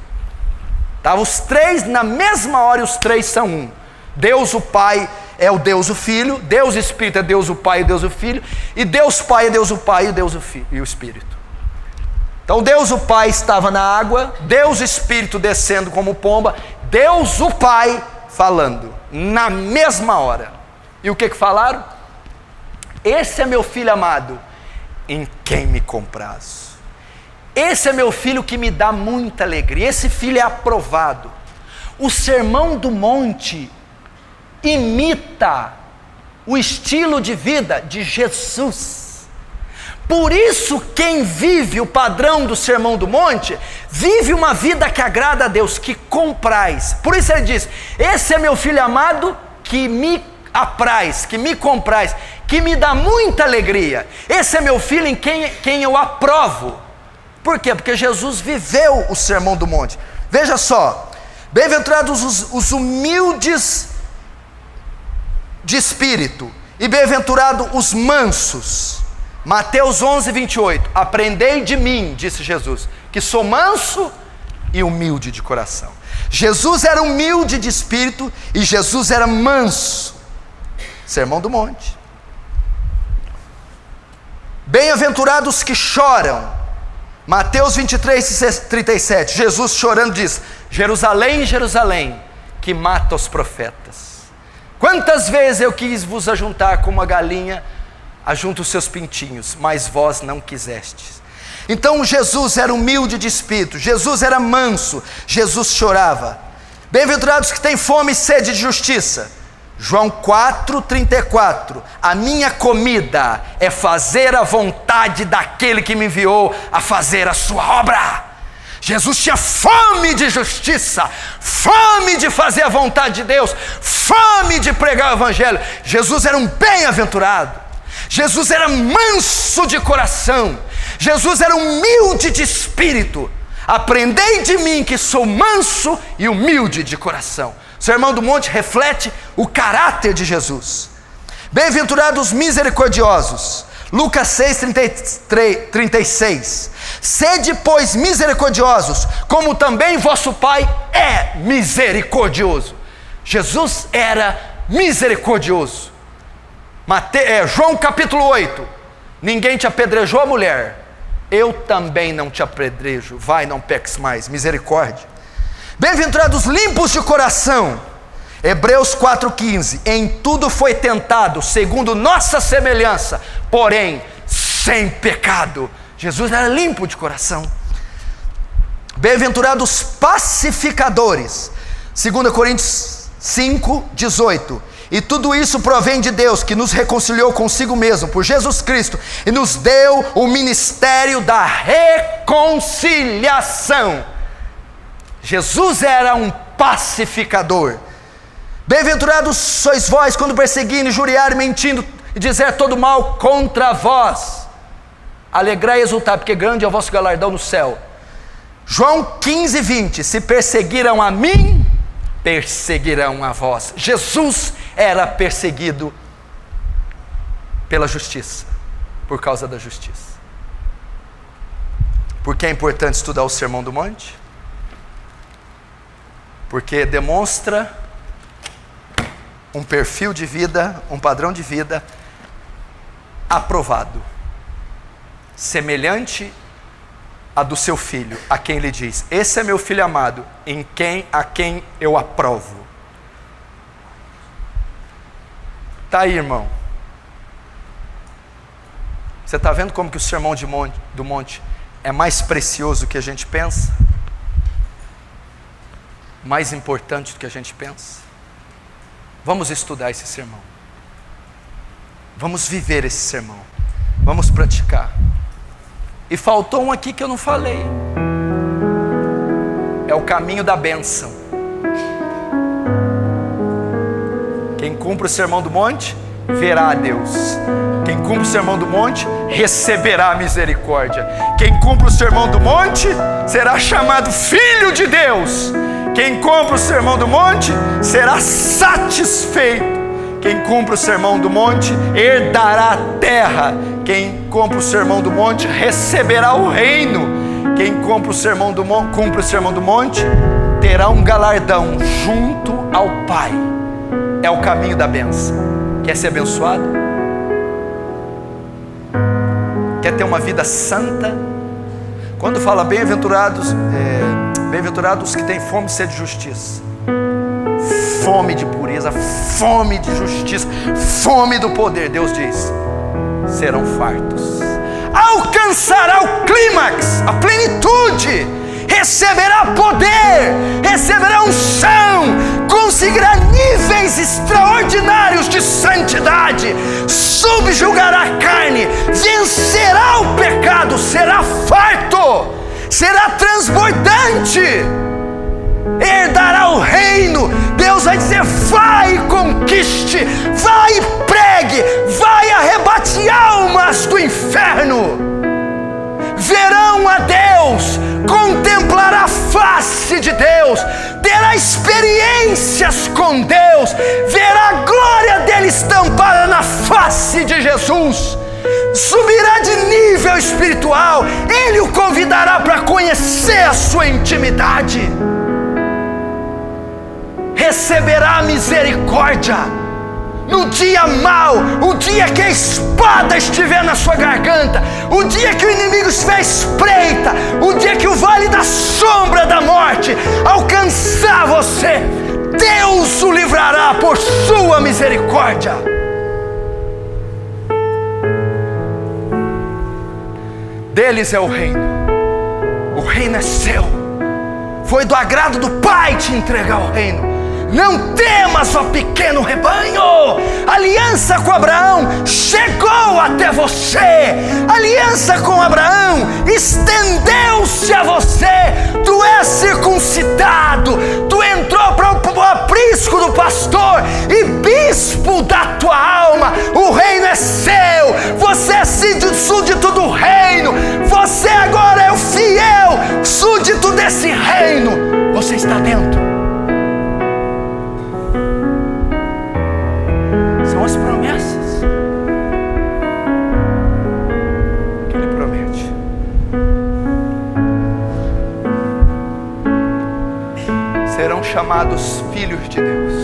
Estavam os três na mesma hora, e os três são um. Deus o Pai é o Deus o Filho, Deus Espírito é Deus o Pai e Deus o Filho, e Deus Pai é Deus o Pai e Deus o Filho e o Espírito. Então Deus o Pai estava na água, Deus Espírito descendo como pomba, Deus o Pai falando na mesma hora. E o que falaram? Esse é meu filho amado, em quem me comprazo. Esse é meu filho que me dá muita alegria. Esse filho é aprovado. O Sermão do Monte imita o estilo de vida de Jesus. Por isso, quem vive o padrão do Sermão do Monte, vive uma vida que agrada a Deus, que compraz. Por isso ele diz: esse é meu filho amado, que me apraz, que me compraz, que me dá muita alegria. Esse é meu filho em quem eu aprovo. Por quê? Porque Jesus viveu o Sermão do Monte. Veja só: bem-aventurados os humildes de espírito, e bem-aventurados os mansos. Mateus 11:28, aprendei de mim, disse Jesus, que sou manso e humilde de coração. Jesus era humilde de espírito e Jesus era manso. Sermão do Monte. Bem-aventurados que choram. Mateus 23:37, Jesus chorando diz: Jerusalém, Jerusalém, que mata os profetas. Quantas vezes eu quis vos ajuntar como uma galinha ajunta os seus pintinhos, mas vós não quisestes. Então Jesus era humilde de espírito, Jesus era manso, Jesus chorava. Bem-aventurados que têm fome e sede de justiça. João 4:34, a minha comida é fazer a vontade daquele que me enviou a fazer a sua obra. Jesus tinha fome de justiça, fome de fazer a vontade de Deus, fome de pregar o evangelho. Jesus era um bem-aventurado, Jesus era manso de coração, Jesus era humilde de espírito. Aprendei de mim que sou manso e humilde de coração. O Sermão do Monte reflete o caráter de Jesus. Bem-aventurados os misericordiosos. Lucas 6:36. Sede, pois, misericordiosos, como também vosso Pai é misericordioso. Jesus era misericordioso. João capítulo 8. Ninguém te apedrejou, mulher? Eu também não te apedrejo. Vai, não peques mais. Misericórdia. Bem-aventurados limpos de coração. Hebreus 4:15, em tudo foi tentado, segundo nossa semelhança, porém sem pecado. Jesus era limpo de coração. Bem-aventurados pacificadores. 2 Coríntios 5:18. E tudo isso provém de Deus, que nos reconciliou consigo mesmo por Jesus Cristo e nos deu o ministério da reconciliação. Jesus era um pacificador. Bem-aventurados sois vós quando perseguindo, injuriarem, mentindo e dizer todo mal contra vós. Alegrai e exultai, porque grande é o vosso galardão no céu. João 15:20. Se perseguiram a mim, perseguirão a vós. Jesus era perseguido pela justiça, por causa da justiça. Por que é importante estudar o Sermão do Monte? Porque demonstra um perfil de vida, um padrão de vida aprovado, semelhante a do seu filho, a quem ele diz: esse é meu filho amado, a quem eu aprovo. Está aí, irmão. Você está vendo como que o Sermão do Monte é mais precioso do que a gente pensa? Mais importante do que a gente pensa? Vamos estudar esse sermão. Vamos viver esse sermão. Vamos praticar. E faltou um aqui que eu não falei. É o caminho da bênção. Quem cumpre o Sermão do Monte, verá a Deus. Quem cumpre o Sermão do Monte, receberá a misericórdia. Quem cumpre o Sermão do Monte, será chamado Filho de Deus. Quem cumpre o Sermão do Monte, será satisfeito. Quem cumpre o Sermão do Monte, herdará a terra. Quem cumpre o Sermão do Monte, receberá o reino. Quem cumpre o Sermão do Monte, terá um galardão junto ao Pai. É o caminho da bênção. Quer ser abençoado? Quer ter uma vida santa? Quando fala bem-aventurados, bem-aventurados que têm fome e sede de justiça, fome de pureza, fome de justiça, fome do poder, Deus diz, serão fartos. Alcançará o clímax, a plenitude, receberá poder, receberá unção, conseguirá níveis extraordinários de santidade, subjugará a carne, vencerá o pecado, será farto, será transbordante, herdará o reino. Deus vai dizer: vai e conquiste, vai e pregue, vai arrebate almas do inferno. Verão a Deus, contemplará a face de Deus, terá experiências com Deus, verá a glória dele estampada na face de Jesus, subirá de nível espiritual, ele o convidará para conhecer a sua intimidade, receberá a misericórdia no dia mau, o dia que a espada estiver na sua garganta, o dia que o inimigo estiver à espreita, o dia que o vale da sombra da morte alcançar você, Deus o livrará por sua misericórdia. Deles é o reino é seu, foi do agrado do Pai te entregar o reino. Não temas, ó pequeno rebanho, a aliança com Abraão chegou até você, a aliança com Abraão estendeu-se a você, tu és circuncidado, tu entrou para o aprisco do pastor e bispo da tua alma, o reino é seu, você é súdito do reino, você agora é o fiel súdito desse reino, você está dentro. As promessas que Ele promete. Serão chamados filhos de Deus.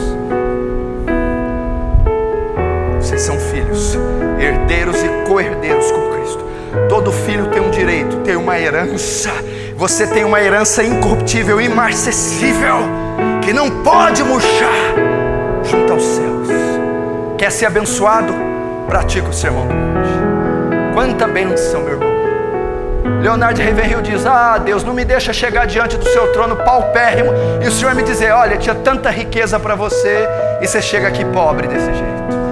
Vocês são filhos, herdeiros e co-herdeiros com Cristo. Todo filho tem um direito, tem uma herança. Você tem uma herança incorruptível, imarcessível, que não pode murchar, junto aos céus. Quer ser abençoado? Pratica o Sermão do Monte. Quanta bênção, meu irmão. Leonardo Ravenhill diz: ah, Deus, não me deixa chegar diante do seu trono paupérrimo e o Senhor me dizer: olha, tinha tanta riqueza para você e você chega aqui pobre desse jeito.